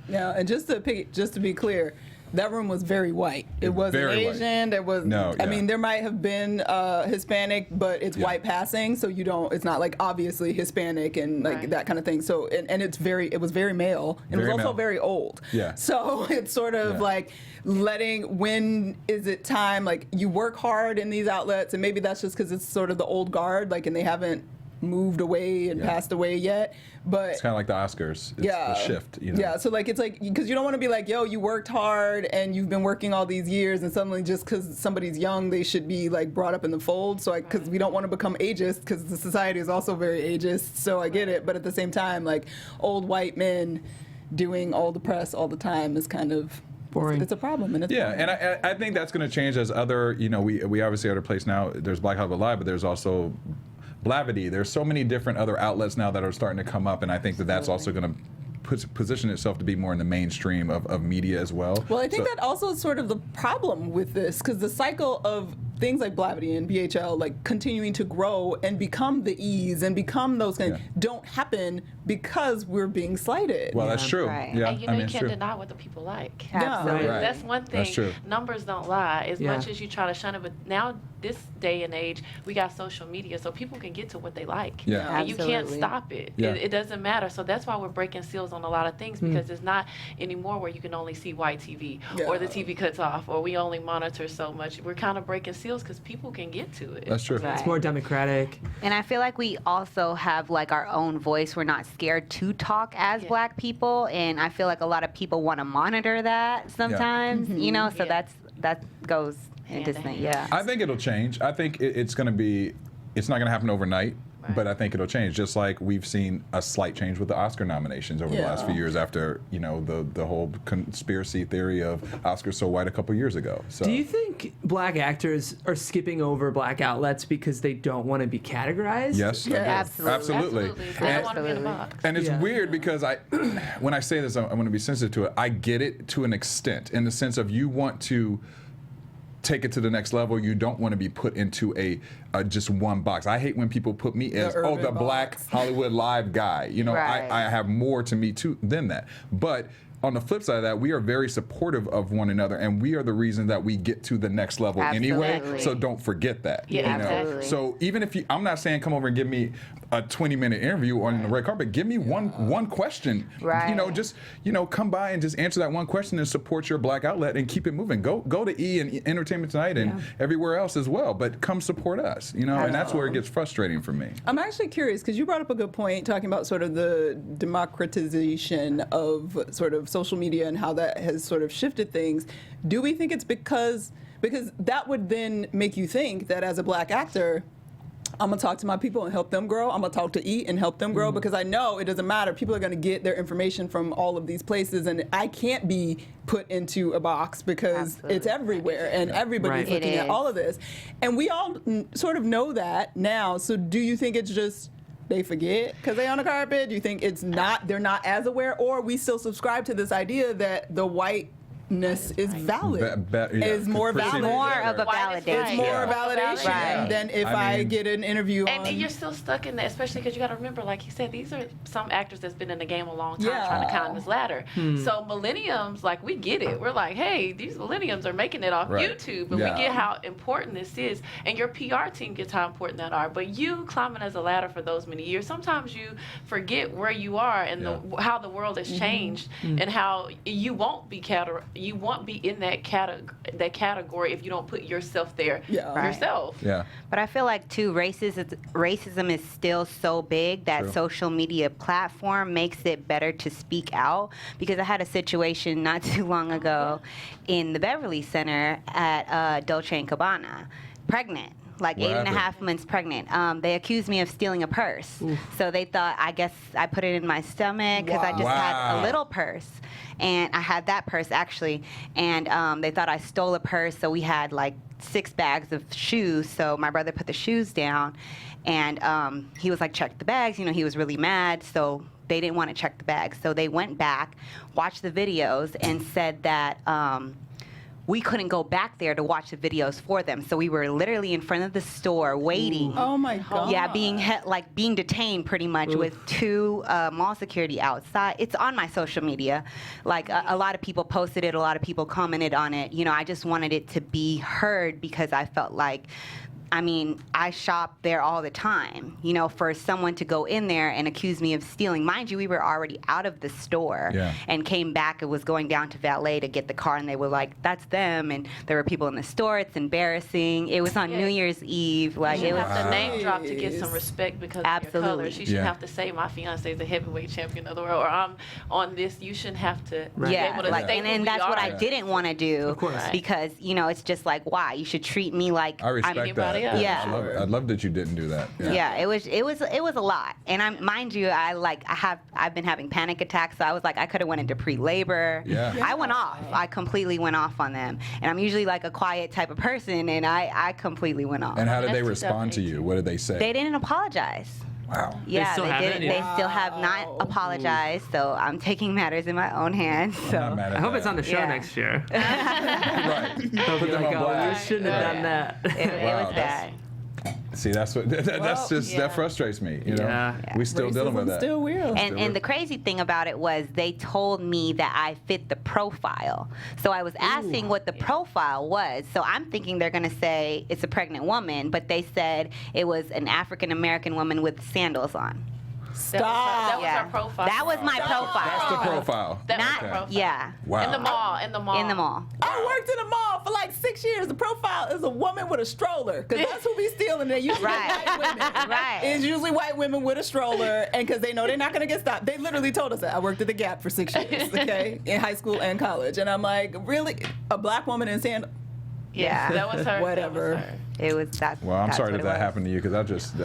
Now, and just to be clear, that room was very white. It wasn't Very white. Asian. There was. No, I yeah. mean, there might have been Hispanic, but it's white passing, so you don't. It's not like obviously Hispanic and like that kind of thing. So and it was very male, and it was also very old. Yeah. So it's sort of like when is it time? Like you work hard in these outlets, and maybe that's just because it's sort of the old guard, like, and they haven't moved away and passed away yet. But it's kind of like the Oscars. It's the shift. You know? Yeah, so like it's like, because you don't want to be like, yo, you worked hard and you've been working all these years, and suddenly just because somebody's young, they should be like brought up in the fold. So because we don't want to become ageist, because the society is also very ageist. So I get it, but at the same time, like old white men doing all the press all the time is kind of boring. It's a problem, and it's boring. And I think that's going to change as other, you know, we obviously are at a place now. There's Black Hollywood Live, but there's also Blavity. There's so many different other outlets now that are starting to come up, and I think that's also going to position itself to be more in the mainstream of media as well. Well, I think that also is sort of the problem with this, because the cycle of things like Blavity and BHL, like continuing to grow and become the E's and become those things, don't happen because we're being slighted. Well, that's true. Right. Yeah, And you know, you can't deny what the people like. Absolutely. Right. That's one thing. That's true. Numbers don't lie. As much as you try to shun it, but now this day and age, we got social media, so people can get to what they like. Yeah. And you can't Absolutely. stop it. Yeah. It doesn't matter. So that's why we're breaking seals on a lot of things, because it's not anymore where you can only see white TV or the TV cuts off or we only monitor so much. We're kind of breaking seals because people can get to it. That's true. Right. It's more democratic. And I feel like we also have like our own voice. We're not scared to talk as Black people, and I feel like a lot of people want to monitor that sometimes, you know. So that goes into thing. Yeah. I think it'll change. I think it's going to be. It's not going to happen overnight. But I think it'll change, just like we've seen a slight change with the Oscar nominations over the last few years after, you know, the whole conspiracy theory of Oscars so white a couple years ago. So. Do you think Black actors are skipping over Black outlets because they don't want to be categorized? Yes, I do. Absolutely. Absolutely. They don't want to be in a box. And it's weird because when I say this, I want to be sensitive to it. I get it to an extent, in the sense of you want to take it to the next level. You don't want to be put into a just one box. I hate when people put me as the Black Hollywood Live guy. You know, I have more to me too than that. But on the flip side of that, we are very supportive of one another, and we are the reason that we get to the next level anyway. So don't forget that. Yeah, you know? exactly. So even if I'm not saying come over and give me a 20-minute interview on the red carpet, give me one question. Right. You know, just come by and just answer that one question and support your Black outlet and keep it moving. Go to E and Entertainment Tonight and everywhere else as well, but come support us. You know, and that's where it gets frustrating for me. I'm actually curious, because you brought up a good point talking about sort of the democratization of sort of social media and how that has sort of shifted things. Do we think it's because that would then make you think that as a Black actor, I'm going to talk to my people and help them grow. I'm going to talk to E and help them grow, because I know it doesn't matter. People are going to get their information from all of these places, and I can't be put into a box because it's everywhere and everybody's looking at all of this. And we all sort of know that now. So do you think it's just they forget because they on the carpet? Do you think it's not, they're not as aware, or we still subscribe to this idea that the whiteness is valid, is more valid, more of a validation. It's more validation than if I get an interview and on. you're still stuck in that, especially because you got to remember, like you said, these are some actors that's been in the game a long time trying to climb this ladder. So millenniums, like, we get it. We're like, hey, these millenniums are making it off YouTube, and we get how important this is. And your PR team gets how important that are. But you climbing as a ladder for those many years, sometimes you forget where you are and how the world has changed, and how you won't be in that category if you don't put yourself there yourself. Yeah. But I feel like too, racism is still so big that social media platform makes it better to speak out. Because I had a situation not too long ago in the Beverly Center at Dolce & Gabbana, pregnant. Like What 8.5 months pregnant. They accused me of stealing a purse. So they thought, I guess I put it in my stomach because I just had a little purse. And I had that purse actually. And they thought I stole a purse. So we had like 6 bags of shoes. So my brother put the shoes down. And he was like, check the bags. You know, he was really mad. So they didn't want to check the bags. So they went back, watched the videos, and said that we couldn't go back there to watch the videos for them. So we were literally in front of the store waiting. Oh my God. Yeah, being detained pretty much with 2 mall security outside. It's on my social media. Like a lot of people posted it, a lot of people commented on it. You know, I just wanted it to be heard because I felt like, I mean, I shop there all the time. You know, for someone to go in there and accuse me of stealing, mind you, we were already out of the store and came back and was going down to valet to get the car, and they were like, "That's them," and there were people in the store. It's embarrassing. It was on New Year's Eve. Like you it was. have to name drop to get some respect because of your colors. You shouldn't have to say my fiance is the heavyweight champion of the world, or I'm on this. You shouldn't have to. Be able to state and that's what I didn't want to do because you know it's just like why you should treat me like I respect that. Yeah, I love that you didn't do that. Yeah, it was a lot, and mind you, I've been having panic attacks, so I was like I could have went into pre-labor. I went off. I completely went off on them, and I'm usually like a quiet type of person, and I completely went off. And how did they respond to you? What did they say? They didn't apologize. Wow. Yeah, they still have not apologized, so I'm taking matters in my own hands. So I hope it's on the show next year. Right. Put them on blast. You shouldn't have done that. It was bad. See, that's what that frustrates me. You know, we still dealing with that. Still real. And the crazy thing about it was they told me that I fit the profile. So I was asking what the profile was. So I'm thinking they're going to say it's a pregnant woman, but they said it was an African American woman with sandals on. Stop. That was our profile. That was my profile. That's the profile. That was the profile. Yeah. Wow. In the mall. I worked in a mall for like 6 years. The profile is a woman with a stroller, because that's who be stealing. They're usually white women. Right. It's usually white women with a stroller, and because they know they're not going to get stopped. They literally told us that. I worked at the Gap for 6 years, okay, in high school and college, and I'm like, really, a black woman in sandals? Yeah. That was her. Whatever. That was her. It was that. Well, I'm sorry what that it was. happened to you because I just.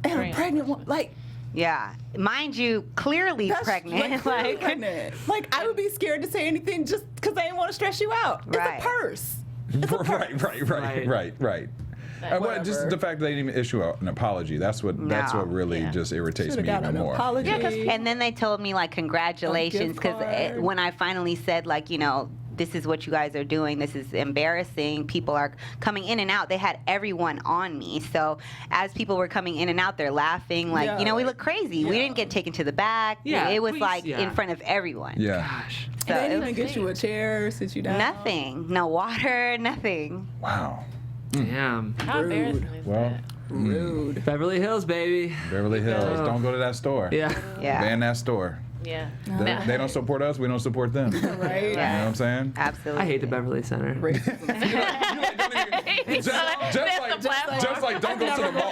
And a pregnant woman, like. Yeah, mind you, clearly pregnant. Clearly pregnant. Like I would be scared to say anything just because I didn't want to stress you out. Right. It's a purse. Right. Just the fact that they didn't even issue an apology. That's what really just irritates me even more. Apology. And then they told me like congratulations because when I finally said like this is what you guys are doing. This is embarrassing. People are coming in and out. They had everyone on me. So as people were coming in and out, they're laughing like, we look crazy. We didn't get taken to the back. Yeah, it was in front of everyone. Yeah. Gosh. So they didn't even get you a chair, sit you down. Nothing. No water, nothing. Wow. Damn. How embarrassing is that? Rude. Beverly Hills, baby. Beverly Hills. Don't go to that store. Yeah. Ban that store. Yeah. They don't support us. We don't support them. Right. You know what I'm saying? Absolutely. I hate the Beverly Center. Just like don't go to the mall.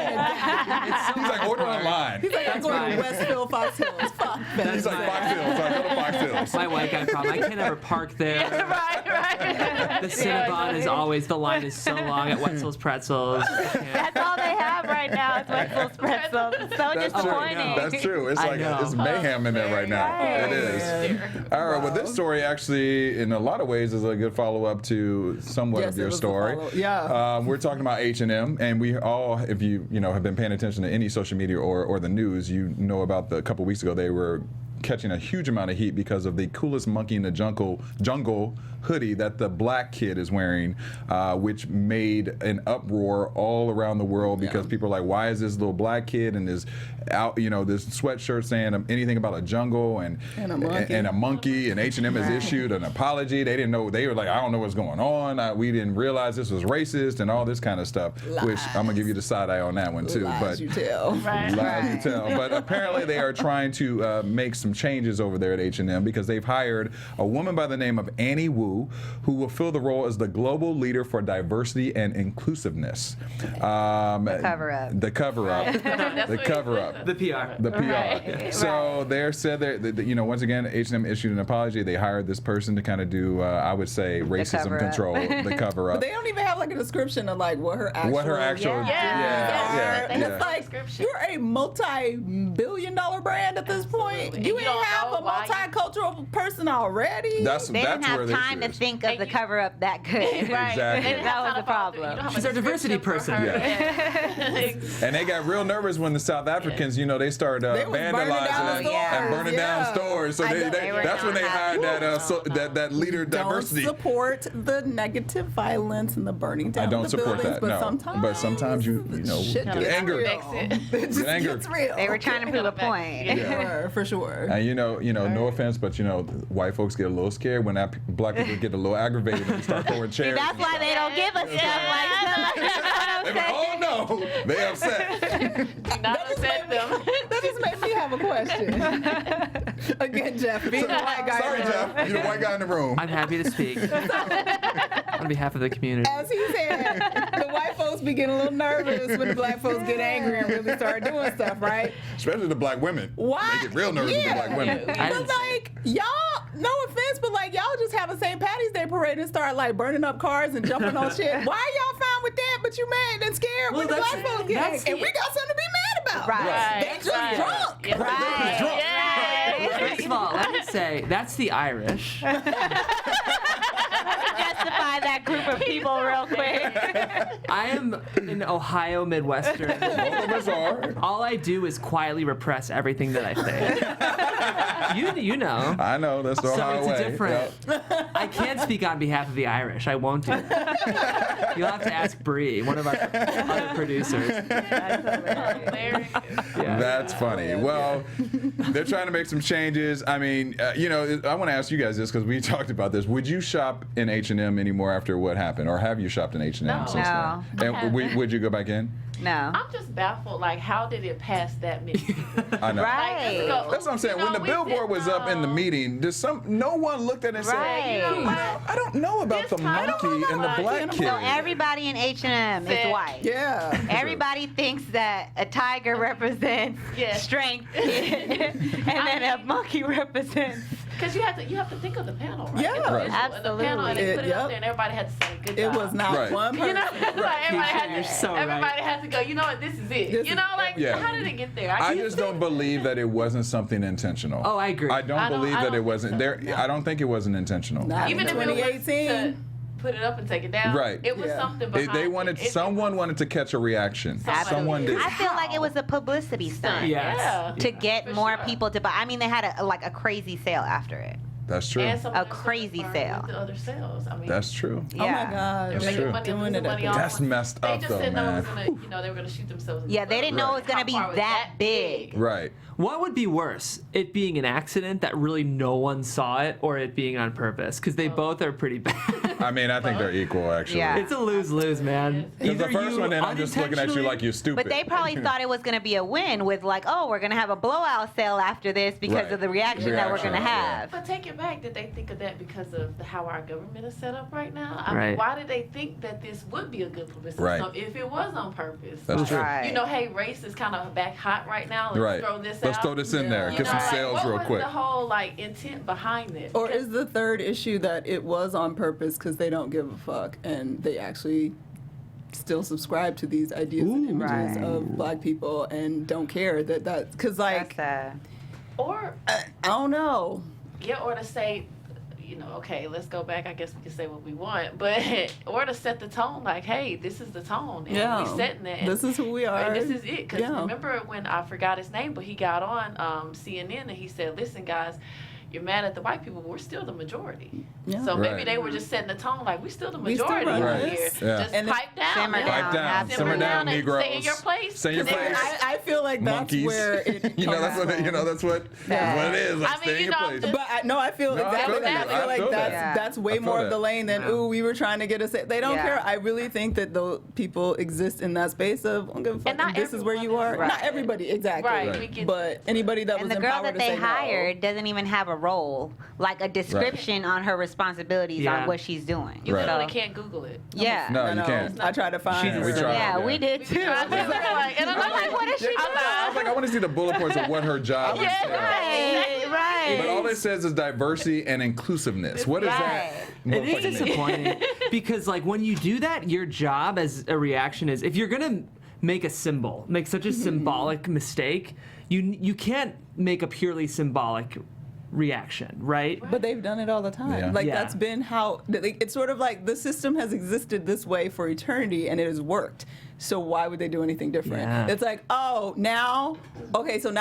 He's like order online. He's like, I'm going to Westfield, Fox Hills. Fuck that. He's like Fox Hills. I go to Fox Hills. My white guy problem. I can never park there. Right. The Cinnabon is always, the line is so long at Wetzel's Pretzels. That's all they have right now is Wetzel's Pretzels. It's so disappointing. That's true. It's like it's mayhem in there right now. It is. All right. Well, this story actually, in a lot of ways, is a good follow-up to somewhat of your story. We're talking about H&M, and we all, if you have been paying attention to any social media or the news, you know about a couple weeks ago they were catching a huge amount of heat because of the coolest monkey in the jungle hoodie that the black kid is wearing, which made an uproar all around the world because people are like, why is this little black kid in this this sweatshirt saying anything about a jungle and a monkey, and H&M has issued an apology. They didn't know. They were like, I don't know what's going on. We didn't realize this was racist and all this kind of stuff. Lies. Which I'm gonna give you the side eye on that one too. Lies you tell. Lies you tell. But apparently they are trying to make some changes over there at H&M because they've hired a woman by the name of Annie Wu, who will fill the role as the global leader for diversity and inclusiveness. The cover-up. The cover-up. The cover-up. The PR. The PR. Right. So they said that once again, H&M issued an apology. They hired this person to kind of do, I would say, racism control, the cover-up. But they don't even have like a description of like what her actual. And it's like you're a multi-billion-dollar brand at this point. You ain't have a multicultural cultural person already. They didn't have where the time to issue is. think of the cover up that good. Right. Exactly. That was the problem. She's our diversity person. And they got real nervous when the South Africans, you know, they started They was burning vandalizing down and, stores. and burning down stores. So that's when they hired that leader diversity. Don't support the negative violence and the burning down I don't of the support buildings, that. But sometimes you know shit get gets angry. real. It just Get angry. gets real. They were trying to prove a point. For sure. And no offense, but white folks get a little scared when black people get a little aggravated and start throwing chairs. That's why they don't give us stuff like that. They're like, oh no, they upset. Do not upset them. That just made me have a question. Again, Jeff, being the white guy. Sorry, in the room. Jeff. You're the white guy in the room. I'm happy to speak on behalf of the community. As he said, the white folks be getting a little nervous when the black folks get angry and really start doing stuff, right? Especially the black women. Why? They get real nervous with the black women. But like, y'all, no offense, but like, y'all just have a St. Patty's Day parade and start like burning up cars and jumping on shit. Why are y'all fine with that, but you mad and scared when the black folks get angry? And we got something to be mad about. Right. They just drunk. Yes, Right. First of all, let me say, that's the Irish. Justify that group of people real quick. I am an Ohio Midwestern. Both of us are. All I do is quietly repress everything that I think. You know. I know, that's the So Ohio it's way. different. Yep. I can't speak on behalf of the Irish. I won't do it. You'll have to ask Bree, one of our other producers. Hilarious. Yeah. That's funny. Well, they're trying to make some changes. I mean, I want to ask you guys this because we talked about this. Would you shop in H&M anymore after what happened, or have you shopped in H&M No. since No. then? And would you go back in? No. I'm just baffled. Like, how did it pass that many people? I know. Right. That's what I'm saying. When the billboard was up in the meeting, no one looked at it and said, Right. I don't know about the monkey and the black kid. So everybody in H&M is white. Yeah. Everybody thinks that a tiger represents strength, and then a monkey represents. Because you have to think of the panel, right? Yeah. It's a Right. visual of the panel, and they put it Yep. up there, and everybody had to say good It job. was not Right. one person. You know, like everybody You're so right. everybody had to go. You know what? This is it. This You know, like Yeah. how did it get there? I just don't believe that it wasn't something intentional. Oh, I agree. I don't believe that it wasn't there. I don't think it wasn't intentional. Not even in if it was 2018. to put it up and take it down. Right. It was Yeah. something behind They wanted it. someone wanted to catch a reaction. Someone did. I feel like it was a publicity stunt Yes. Yeah. to get For more sure. people to buy. I mean, they had a crazy sale after it. That's true. And some of A them still crazy confirmed sale. with the other sales. I mean, That's true. Oh my Yeah. God. they're That's making true. money and Doing losing it money at all That's at once. messed They up, just though, said no, it was man. gonna, they were gonna shoot themselves in the Yeah, they foot. didn't know it was gonna How be far was that big. Right. What would be worse, it being an accident that really no one saw it, or it being on purpose? Because they both are pretty bad. I mean, I think they're equal, actually. Yeah. It's a lose-lose, man. Because the Either first you one, then I'm just looking at you like you're stupid. But they probably thought it was going to be a win with like, oh, we're going to have a blowout sale after this because Right. of the reaction that we're going to Reaction, yeah. have. But take it back. Did they think of that because of how our government is set up right now? I Right. mean, why did they think that this would be a good publicity Right. stunt if it was on purpose? That's true. Right. You know, hey, race is kind of back hot right now. Let's Right. throw this Let's out. throw this in there. You Get some know, like, sales what real was quick. the whole like intent behind it? Or Because- is the third issue that it was on purpose because they don't give a fuck and they actually still subscribe to these ideas and images Right. of black people and don't care that because like That's or I don't know. yeah, or to say, you know, okay, let's go back. I guess we can say what we want, but or to set the tone, like, hey, this is the tone, and Yeah. we setting it. And, This is who we are. and this is it. Because Yeah. remember when I forgot his name, but he got on CNN and he said, "Listen, guys, you're mad at the white people, but we're still the majority. Yeah. So maybe Right. they were just setting the tone, like, we're still the We still majority run over this. here. Yeah. Just And pipe down. Simmer man. down. Pipe down. Simmer down, and Negroes. Stay in your place. Stay in your 'Cause place. I feel like that's Monkeys. where it You know, that's comes what from. that's what it is. Like, I mean, stay in you your know, place. just- But I feel No, I exactly feel that. that. I feel I like feel that's that. that's way I feel more of that. the lane than ooh, we were trying to get us. They don't Yeah. care. I really think that the people exist in that space of I don't give a fuck. And not This is where you everyone are. is. Not everybody, exactly. Right. Right. We get But anybody that And was the girl empowered that to they say no. hired doesn't even have a role, like a description on her responsibilities Yeah. on what she's doing. You Right. literally So, can't Google it. yeah. No, you can't. I tried to find Yeah, we her. tried. Yeah, Yeah. we did too. I was like, and I'm like, what is she doing? I was like, I want to see the bullet points of what her job is. Yeah, Right, right. But all it says is diversity and inclusiveness. What is that? Right. It is motherfucking mean? disappointing because, like, when you do that, your job as a reaction is if you're gonna make a symbol, make such a symbolic mistake, you can't make a purely symbolic reaction, right? But they've done it all the time. Yeah. That's been how, it's sort of like the system has existed this way for eternity and it has worked. So why would they do anything different? Yeah. It's like, so now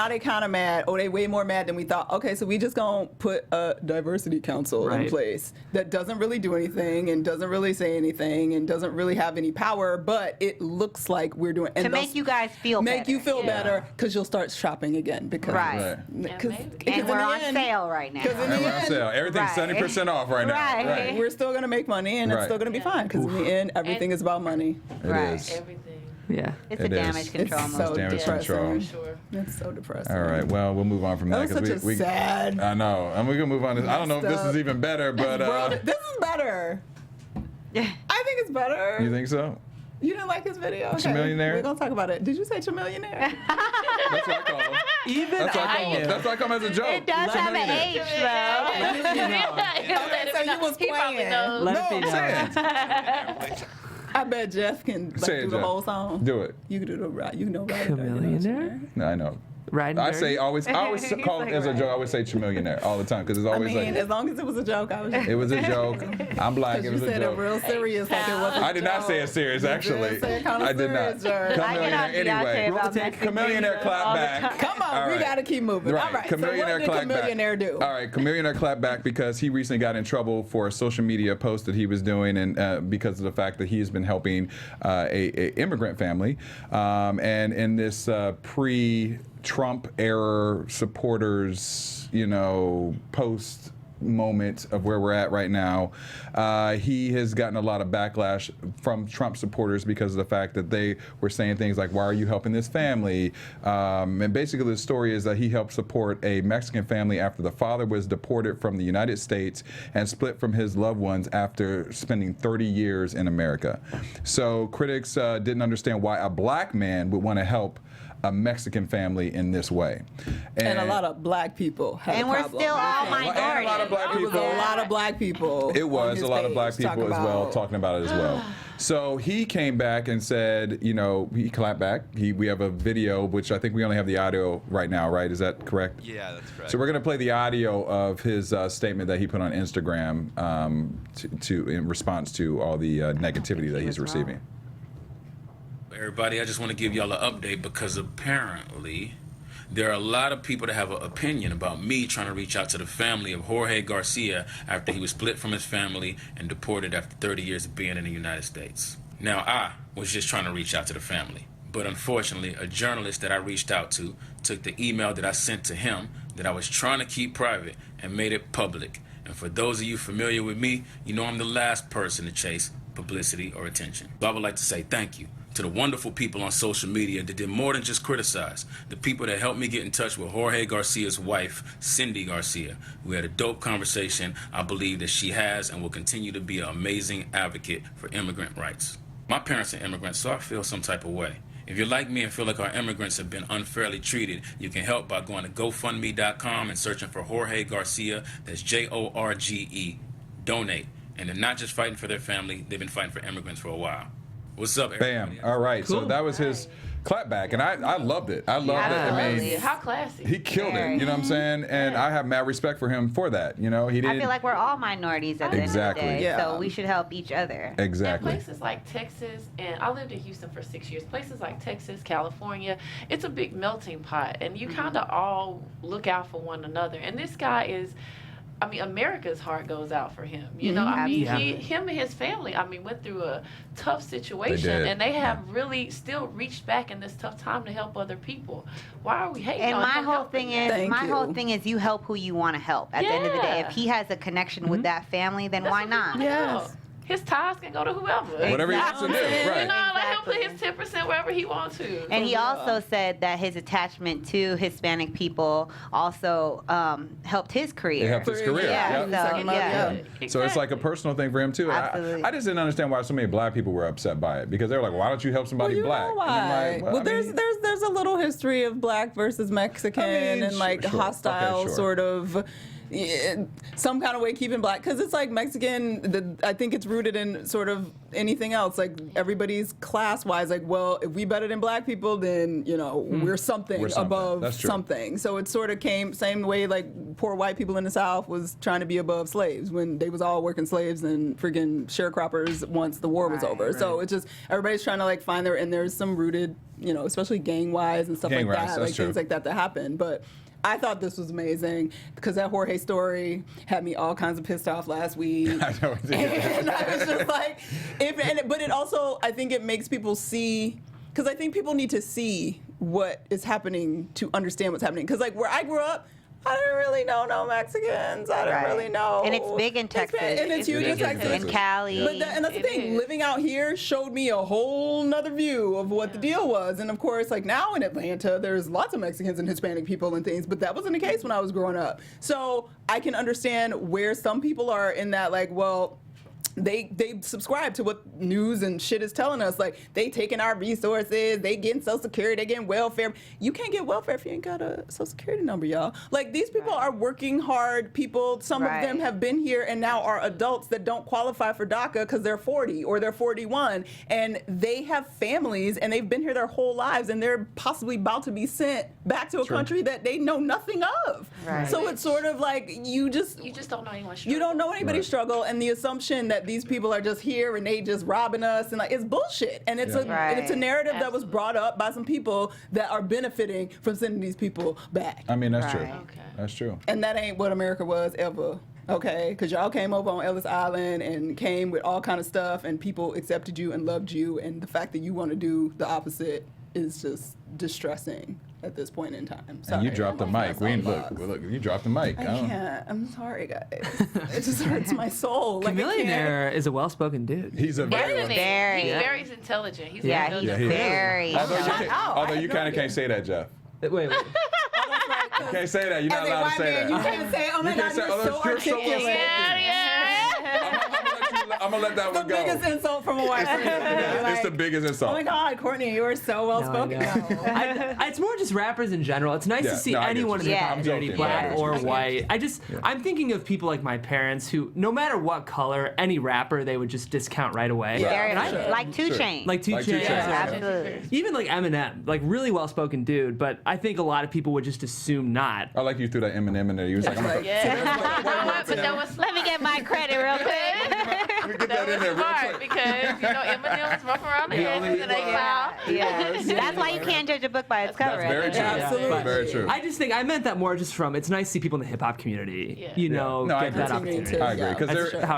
they kind of mad. Oh, they way more mad than we thought. Okay, so we just gonna put a diversity council in place that doesn't really do anything and doesn't really say anything and doesn't really have any power, but it looks like we're doing to make you guys feel better. Make you feel better because you'll start shopping again because and we're on sale right now. And we're on sale. Everything's 70% off right now. Right. We're still gonna make money and it's still gonna be fine because in the end everything is about money. It is. Everything. Yeah. It's a damage control it's move. so damage control. For sure. It's so depressing. All right, well, we'll move on from that. That was such a sad. I know. And we're going to move on. I don't know if this is even better, but. This is better. Yeah. I think it's better. You think so? You didn't like his video? Okay. Chamillionaire? We're going to talk about it. Did you say Chamillionaire? That's what I call him. Even That's what I call him. That's what I call him as a joke. It does have an H, though. Okay, so you was playing. Let it be known. I bet Jeff can do the whole song. Do it. You can do the right. You know right. Chamillionaire? No, I know. Riding I dirty? say always call it as a joke. I always say Chamillionaire all the time because it's always as long as it was a joke, I was. It was a joke. I'm black. It was You a said joke. it real serious, like it wasn't. I did not say it serious, actually. I did not. Chamillionaire. Anyway, Chamillionaire clap back. Come on, we got to keep moving. All right. So what did Chamillionaire do? All right, Chamillionaire clap back because he recently got in trouble for a social media post that he was doing, and because of the fact that he has been helping a immigrant family, and in this pre-Trump era supporters, post moment of where we're at right now, he has gotten a lot of backlash from Trump supporters because of the fact that they were saying things like, why are you helping this family? And basically the story is that he helped support a Mexican family after the father was deported from the United States and split from his loved ones after spending 30 years in America. So critics didn't understand why a black man would want to help a Mexican family in this way. And a lot of black people had and a problem. we're still all minorities. And a lot of black people. It was a lot of black people. It was a lot of black people as well talking about it as well. So he came back and said, he clapped back. We have a video, which I think we only have the audio right now, right? Is that correct? Yeah, that's correct. So we're going to play the audio of his statement that he put on Instagram in response to all the negativity that he's receiving. Everybody, I just want to give y'all an update because apparently there are a lot of people that have an opinion about me trying to reach out to the family of Jorge Garcia after he was split from his family and deported after 30 years of being in the United States. Now, I was just trying to reach out to the family, but unfortunately, a journalist that I reached out to took the email that I sent to him that I was trying to keep private and made it public. And for those of you familiar with me, you know I'm the last person to chase publicity or attention. So I would like to say thank you to the wonderful people on social media that did more than just criticize. The people that helped me get in touch with Jorge Garcia's wife, Cindy Garcia. We had a dope conversation. I believe that she has and will continue to be an amazing advocate for immigrant rights. My parents are immigrants, so I feel some type of way. If you're like me and feel like our immigrants have been unfairly treated, you can help by going to GoFundMe.com and searching for Jorge Garcia. That's Jorge. Donate. And they're not just fighting for their family, they've been fighting for immigrants for a while. What's up, everybody? Bam. All right. Cool. So that was his clapback, and I loved it. I loved it. I mean, How classy. he killed it. You know what I'm saying? And I have mad respect for him for that. He didn't. I feel like we're all minorities at the end of the day, Yeah. so we should help each other. Exactly. And places like Texas, and I lived in Houston for 6 years. Places like Texas, California, it's a big melting pot, and you kind of all look out for one another. And this guy is, America's heart goes out for him. Him and his family, went through a tough situation, and they have really still reached back in this tough time to help other people. Why are we hating and on my him? whole thing is you help who you want to help. At the end of the day, if he has a connection with that family, then why not? Yes. His ties can go to whoever. Whatever he wants to do. Right. Let him put his 10% wherever he wants to. And he also said that his attachment to Hispanic people also helped his career. It helped his career. Yeah, Yep. So it's like a personal thing for him too. Absolutely. I just didn't understand why so many black people were upset by it because they were like, "Why don't you help somebody You black?" know why? There's a little history of black versus Mexican and sure. hostile Okay, sure. sort of some kind of way keeping black, because it's like Mexican, I think it's rooted in sort of anything else, like everybody's class-wise, like, well, if we better than black people, then, you know, we're something above something. So it sort of came same way like poor white people in the South was trying to be above slaves when they was all working slaves and freaking sharecroppers once the war was over. So it's just everybody's trying to like find and there's some rooted, you know, especially gang-wise and stuff like that, like things like that happen. But I thought this was amazing because that Jorge story had me all kinds of pissed off last week. I know it did. And I was just like, but it also, I think it makes people see, because I think people need to see what is happening to understand what's happening. Because like where I grew up, I didn't really know no Mexicans. I didn't really know. And it's big in Texas. And it's huge in Texas. In Cali. And that's the thing. Living out here showed me a whole nother view of what the deal was. And of course, like now in Atlanta, there's lots of Mexicans and Hispanic people and things, but that wasn't the case when I was growing up. So I can understand where some people are in that, like, well, they subscribe to what news and shit is telling us. Like, they taking our resources, they getting Social Security, they getting welfare. You can't get welfare if you ain't got a Social Security number, y'all. Like, these people are working hard people. Some of them have been here and now are adults that don't qualify for DACA because they're 40 or they're 41. And they have families and they've been here their whole lives and they're possibly about to be sent back to a country that they know nothing of. So it's sort of like you just don't know anyone's struggle. You don't know anybody's struggle, and the assumption that these people are just here and they just robbing us and like it's bullshit. And it's a narrative that was brought up by some people that are benefiting from sending these people back. I mean, that's true. That's true. And that ain't what America was ever. Okay, because y'all came over on Ellis Island and came with all kind of stuff, and people accepted you and loved you, and the fact that you want to do the opposite is just distressing at this point in time. Sorry, and you dropped the mic. Look, you dropped the mic. I can't. I'm sorry, guys. It just hurts my soul. Like, Chameleonaire is a well-spoken dude. He's a very He's intelligent. He's very. Although you kind of can't say that, Jeff. Wait. You can't say that. You're not allowed to say that. You can't say, oh my God, you're so articulate. I'm going to let that one go. The biggest insult from a white person. It's the biggest insult. Oh my God, Courtney, you are so well spoken. It's more just rappers in general. It's nice to see anyone in the hip hop community, black or white. I'm thinking of people like my parents who, no matter what color, any rapper, they would just discount right away. Like 2 Chainz. Like 2 Chainz. Absolutely. Even like Eminem, like really well spoken dude, but I think a lot of people would just assume not. I like you threw that Eminem in there. You was like, let me get my credit real quick. Get that in there real quick. Because, you know, Eminem was rough around the edges. That's why you can't judge a book by its cover. That's very true. Absolutely. Very true. I just think I meant that more just from, it's nice to see people in the hip hop community, get that opportunity. I agree. Because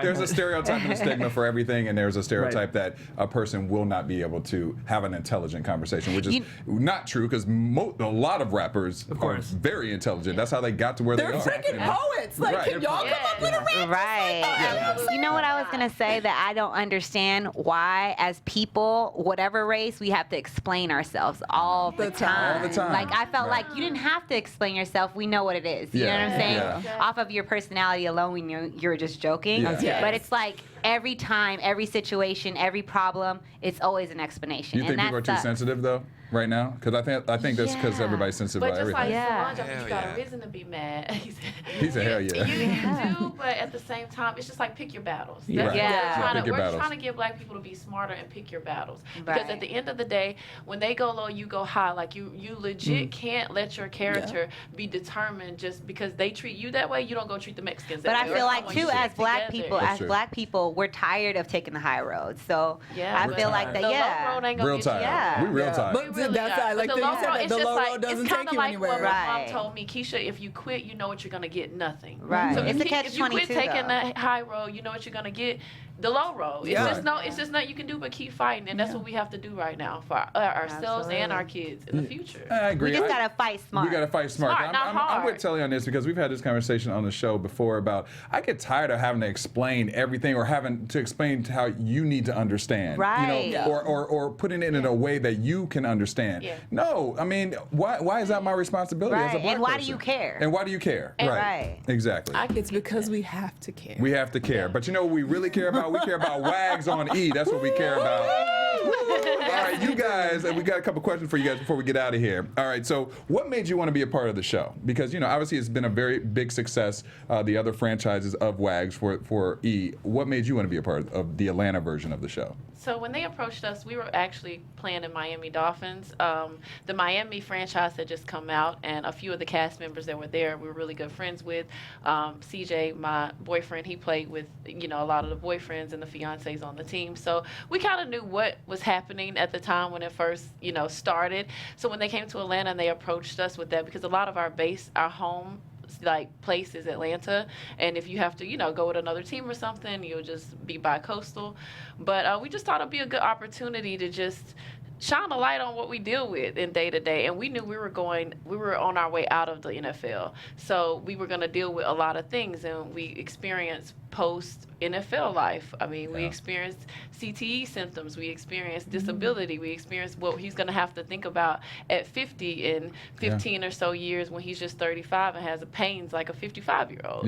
there's a stereotype and a stigma for everything, and there's a stereotype that a person will not be able to have an intelligent conversation, which is not true because a lot of rappers are very intelligent. That's how they got to where they are. They're freaking poets. Like, can y'all come up with a rap? Right. You know what I was going to say that I don't understand why, as people, whatever race, we have to explain ourselves all the time. All the time. Like, I felt like you didn't have to explain yourself. We know what it is. You know what I'm saying? Yeah. Off of your personality alone, we knew you were just joking. Yeah. But it's like every time, every situation, every problem, it's always an explanation. You think people are too sensitive, though? Right now, because I think that's because everybody's sensitive about everything. But just like Solange, you got a reason to be mad. He said, hell yeah. You do, but at the same time, it's just like pick your battles. We're trying to get black people to be smarter and pick your battles. Because at the end of the day, when they go low, you go high. Like you legit can't let your character be determined just because they treat you that way. You don't go treat the Mexicans that way. But I feel like too, as black people, we're tired of taking the high road. So I feel like the low road ain't gonna get you. Yeah, we real tired. That's like the low road doesn't take you anywhere. What my mom told me, Keisha, if you quit, you know what you're gonna get, nothing. Right. So it's a catch-22. If you quit taking the high road, you know what you're gonna get. The low road. It's just nothing you can do but keep fighting, and that's what we have to do right now for ourselves and our kids in the future. I agree. We just gotta fight smart. We gotta fight smart. I'm with Telli on this because we've had this conversation on the show before about I get tired of having to explain everything or having to explain how you need to understand. Right. You know, or putting it in a way that you can understand. Yeah. No, I mean, why is that my responsibility as a black And why person? do you care? And why do you care? Right. Exactly. It's because we have to care. We have to care. But you know what we really care about? We care about wags on E. That's what we care about. All right, you guys, we got a couple questions for you guys before we get out of here. All right, so what made you want to be a part of the show? Because, obviously it's been a very big success, the other franchises of WAGs for E. What made you want to be a part of the Atlanta version of the show? So when they approached us, we were actually playing in Miami Dolphins. The Miami franchise had just come out, and a few of the cast members that were there we were really good friends with. CJ, my boyfriend, he played with, a lot of the boyfriends and the fiancés on the team. So we kind of knew what was happening at the time when it first, started. So when they came to Atlanta and they approached us with that, because a lot of our home place is Atlanta, and if you have to go with another team or something, you'll just be bi-coastal. But we just thought it'd be a good opportunity to just shine a light on what we deal with in day to day. And we knew we were on our way out of the NFL, so we were going to deal with a lot of things, and we experienced post NFL life. I mean, we experienced CTE symptoms, we experienced disability, we experienced what he's going to have to think about at 50 in 15 or so years when he's just 35 and has the pains like a 55-year-old,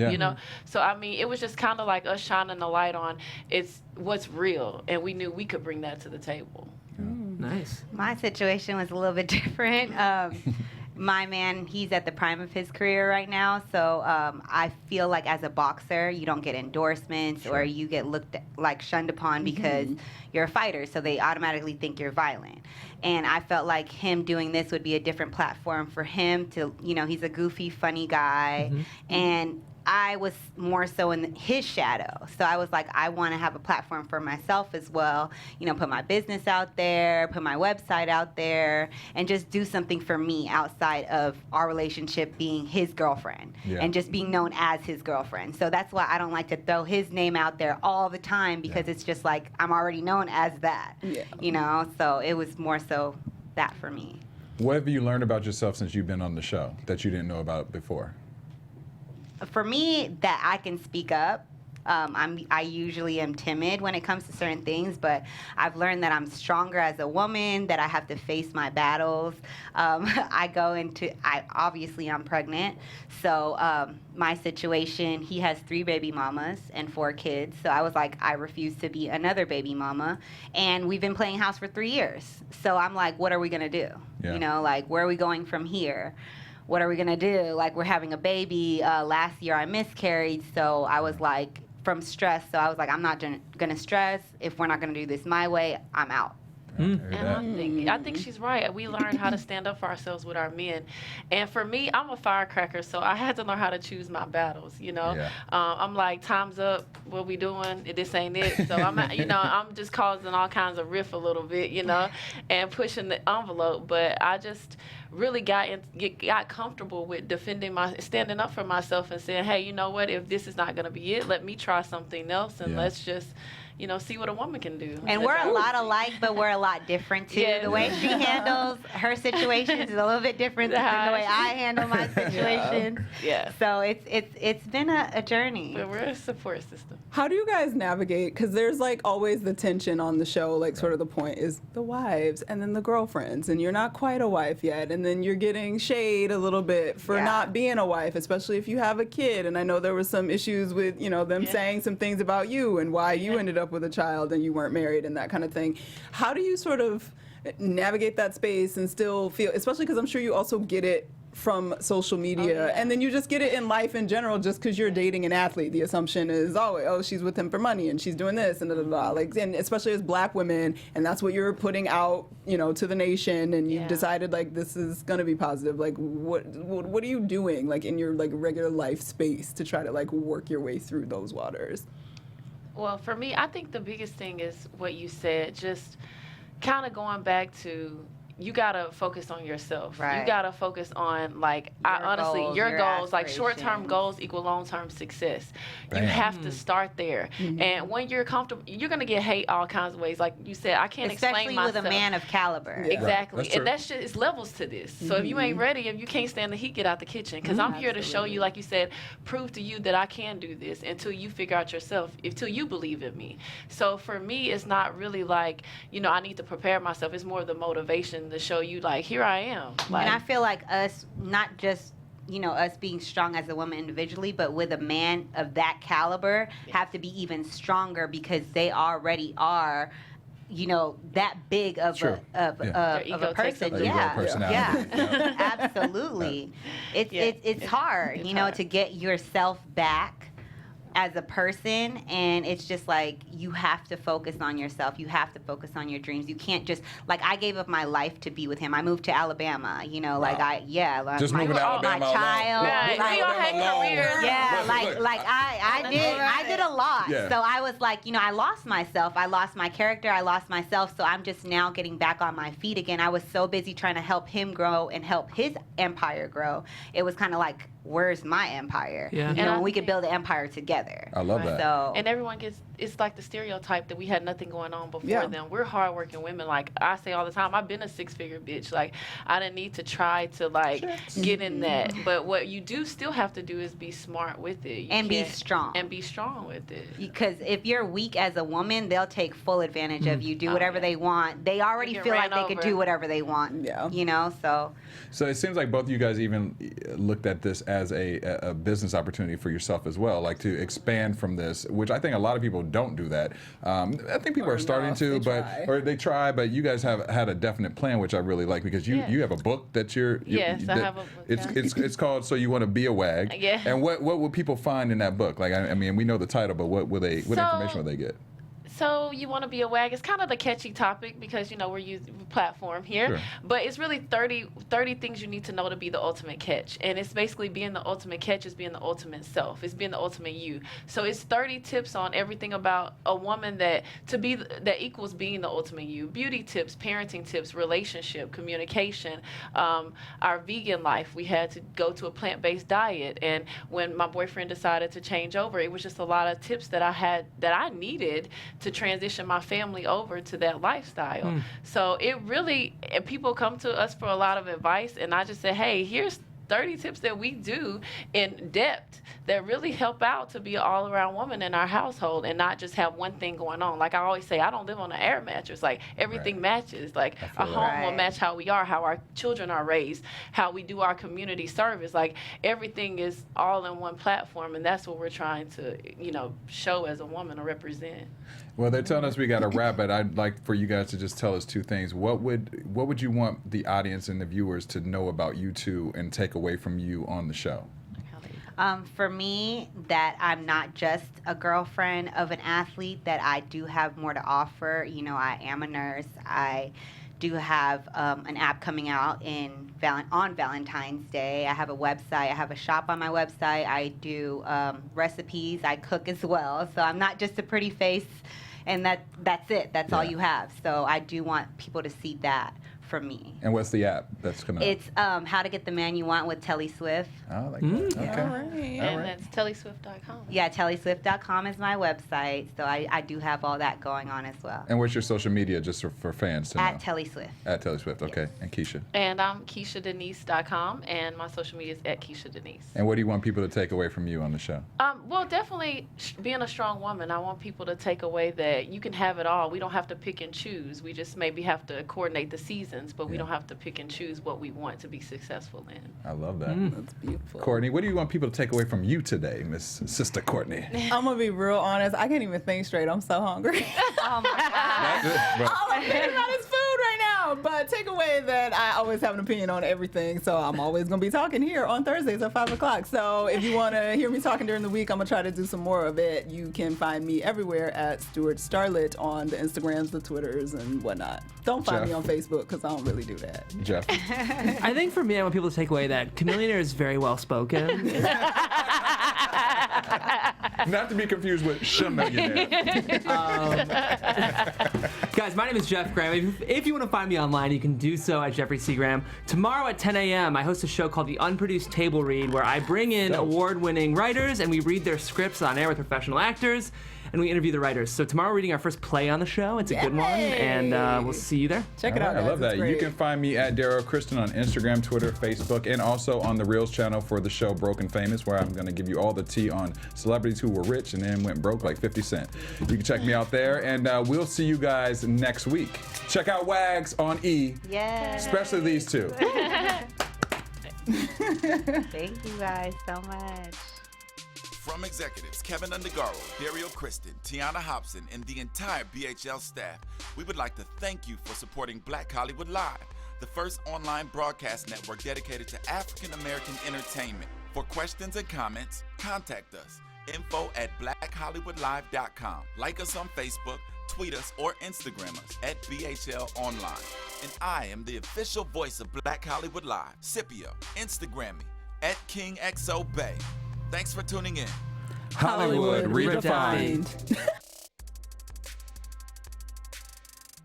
So, I mean, it was just kind of like us shining the light on it's what's real, and we knew we could bring that to the table. Nice. My situation was a little bit different. My man, he's at the prime of his career right now, so I feel like as a boxer, you don't get endorsements or you get shunned upon because you're a fighter, so they automatically think you're violent. And I felt like him doing this would be a different platform for him to, he's a goofy, funny guy, and I was more so in his shadow. So I was like, I want to have a platform for myself as well, put my business out there, put my website out there, and just do something for me outside of our relationship being his girlfriend and just being known as his girlfriend. So that's why I don't like to throw his name out there all the time, because it's just like I'm already known as that, So it was more so that for me. What have you learned about yourself since you've been on the show that you didn't know about before? For me, that I can speak up. I usually am timid when it comes to certain things, but I've learned that I'm stronger as a woman, that I have to face my battles. Obviously I'm pregnant, so my situation, he has 3 baby mamas and 4 kids, so I was like, I refuse to be another baby mama, and we've been playing house for 3 years, so I'm like, what are we gonna do? Where are we going from here? What are we going to do? Like, we're having a baby. Last year I miscarried, so I was like, from stress, so I was like, I'm not going to stress. If we're not going to do this my way, I'm out. And I think she's right. We learned how to stand up for ourselves with our men. And for me, I'm a firecracker, so I had to learn how to choose my battles, I'm like, time's up, what we doing? This ain't it. So I'm just causing all kinds of riff a little bit, and pushing the envelope. But I just really got comfortable with standing up for myself and saying, hey, you know what, if this is not going to be it, let me try something else, and let's just see what a woman can do. And we're a lot alike, but we're a lot different too. The way she handles her situations is a little bit different than the way I handle my situations. So it's been a journey. But we're a support system. How do you guys navigate? Because there's always the tension on the show, sort of the point is the wives and then the girlfriends, and you're not quite a wife yet, and then you're getting shade a little bit for not being a wife, especially if you have a kid. And I know there were some issues with them saying some things about you and why you ended up with a child and you weren't married and that kind of thing. How do you sort of navigate that space and still feel, especially because I'm sure you also get it from social media, and then you just get it in life in general, just because you're dating an athlete, the assumption is always, oh, she's with him for money and she's doing this and da, da, da. And especially as Black women, and that's what you're putting out, to the nation, and you've decided this is going to be positive. What are you doing in your regular life space to try to work your way through those waters? Well, for me, I think the biggest thing is what you said, just kind of going back to, you gotta focus on yourself. Right. You gotta focus on your goals, short-term goals equal long-term success. Right. You have to start there. And when you're comfortable, you're gonna get hate all kinds of ways. Like you said, I can't explain myself. Especially with a man of caliber. Exactly. Right. And that's just, it's levels to this. So if you ain't ready, if you can't stand the heat, get out the kitchen. Because I'm here to show you, like you said, prove to you that I can do this until you figure out yourself, until you believe in me. So for me, it's not really I need to prepare myself. It's more of the motivation to show you, here I am. And I feel like us, not just us being strong as a woman individually, but with a man of that caliber, have to be even stronger, because they already are that big of Sure. a person. Like Yeah, absolutely. It's hard, to get yourself back as a person, and it's just like you have to focus on yourself. You have to focus on your dreams. You can't just I gave up my life to be with him. I moved to Alabama. Just moving to Alabama. My child. We all had careers. I did a lot. Yeah. So I was like, I lost myself. I lost my character. I lost myself. So I'm just now getting back on my feet again. I was so busy trying to help him grow and help his empire grow. It was kind of like, where's my empire? Yeah. And we could build an empire together. I love that. So, and everyone it's like the stereotype that we had nothing going on before them. We're hardworking women. Like I say all the time, I've been a 6-figure bitch. Like I didn't need to try to get in that. But what you do still have to do is be smart with it. Be strong. And be strong with it. Because if you're weak as a woman, they'll take full advantage of you. Do whatever they want. They already feel like they could do whatever they want. Yeah. So it seems like both of you guys even looked at this as a business opportunity for yourself as well, like to expand from this, which I think a lot of people don't do that. I think people are starting to, or they try, but you guys have had a definite plan, which I really like, because you have a book that you're. Yes, I have a book. It's called So You Want to Be a Wag. Yeah. And what will people find in that book? Like, I mean, we know the title, but what information will they get? So You Want to Be a Wag? It's kind of the catchy topic because, we're using a platform here. Sure. But it's really 30 things you need to know to be the ultimate catch. And it's basically being the ultimate catch is being the ultimate self. It's being the ultimate you. So it's 30 tips on everything about a woman that equals being the ultimate you. Beauty tips, parenting tips, relationship, communication, our vegan life. We had to go to a plant-based diet. And when my boyfriend decided to change over, it was just a lot of tips that I needed to transition my family over to that lifestyle. So it really, and people come to us for a lot of advice, and I just say, hey, here's 30 tips that we do in depth that really help out to be an all-around woman in our household and not just have one thing going on. Like I always say, I don't live on an air mattress. Like everything matches. Like a home will match how we are, how our children are raised, how we do our community service. Like everything is all in one platform, and that's what we're trying to, show as a woman or represent. Well, they're telling us we got to wrap, but I'd like for you guys to just tell us two things. What would you want the audience and the viewers to know about you two and take away from you on the show? For me, that I'm not just a girlfriend of an athlete, that I do have more to offer. I am a nurse. I do have an app coming out on Valentine's Day. I have a website. I have a shop on my website. I do recipes. I cook as well. So I'm not just a pretty face, and that's it. That's all you have. So I do want people to see that from me. And what's the app that's coming out? It's How to Get the Man You Want with Telli Swift. I like that. Okay. All right. And that's tellyswift.com. Yeah, tellyswift.com is my website. So I do have all that going on as well. And what's your social media, just for fans to know? At Telli Swift. At Telli Swift, okay. And Kesha? And I'm KeshaDenise.com, and my social media is at Kesha Denise. And what do you want people to take away from you on the show? Well, definitely being a strong woman. I want people to take away that you can have it all. We don't have to pick and choose. We just maybe have to coordinate the seasons, but we don't have to pick and choose what we want to be successful in. I love that. That's beautiful. Courtney, what do you want people to take away from you today, Miss Sister Courtney? I'm gonna be real honest. I can't even think straight. I'm so hungry. Oh my God. All I'm thinking about is food right now. But take away that I always have an opinion on everything. So I'm always gonna be talking here on Thursdays at 5 o'clock. So if you want to hear me talking during the week, I'm gonna try to do some more of it. You can find me everywhere at Stewart Starlet on the Instagrams, the Twitters, and whatnot. Don't find Jeff. me on Facebook because I don't really do that. Jeff? I think for me, I want people to take away that Chameleonaire is very well spoken. Not to be confused with Chameleonaire. Guys, my name is Jeff Graham. If you want to find me online, you can do so at Jeffrey C. Graham. Tomorrow at 10 a.m., I host a show called The Unproduced Table Read, where I bring in award-winning writers and we read their scripts on air with professional actors, and we interview the writers. So tomorrow we're reading our first play on the show. It's a good one, and we'll see you there. Check it out, I guys. love that. It's You great. can find me at Derrial Christon on Instagram, Twitter, Facebook, and also on the Reels channel for the show Broken Famous, where I'm going to give you all the tea on celebrities who were rich and then went broke like 50 Cent. You can check me out there, and we'll see you guys next week. Check out Wags on E, Yes. especially these two. Thank you guys so much. From executives Keven Undergaro, Derrial Christon, Tiana Hobson, and the entire BHL staff, we would like to thank you for supporting Black Hollywood Live, the first online broadcast network dedicated to African American entertainment. For questions and comments, contact us. info@blackhollywoodlive.com. Like us on Facebook, tweet us, or Instagram us at BHL Online. And I am the official voice of Black Hollywood Live, Scipio. Instagram me at KingXOBay. Thanks for tuning in. Hollywood Redefined.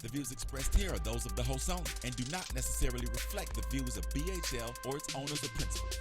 The views expressed here are those of the host only and do not necessarily reflect the views of BHL or its owners or principals.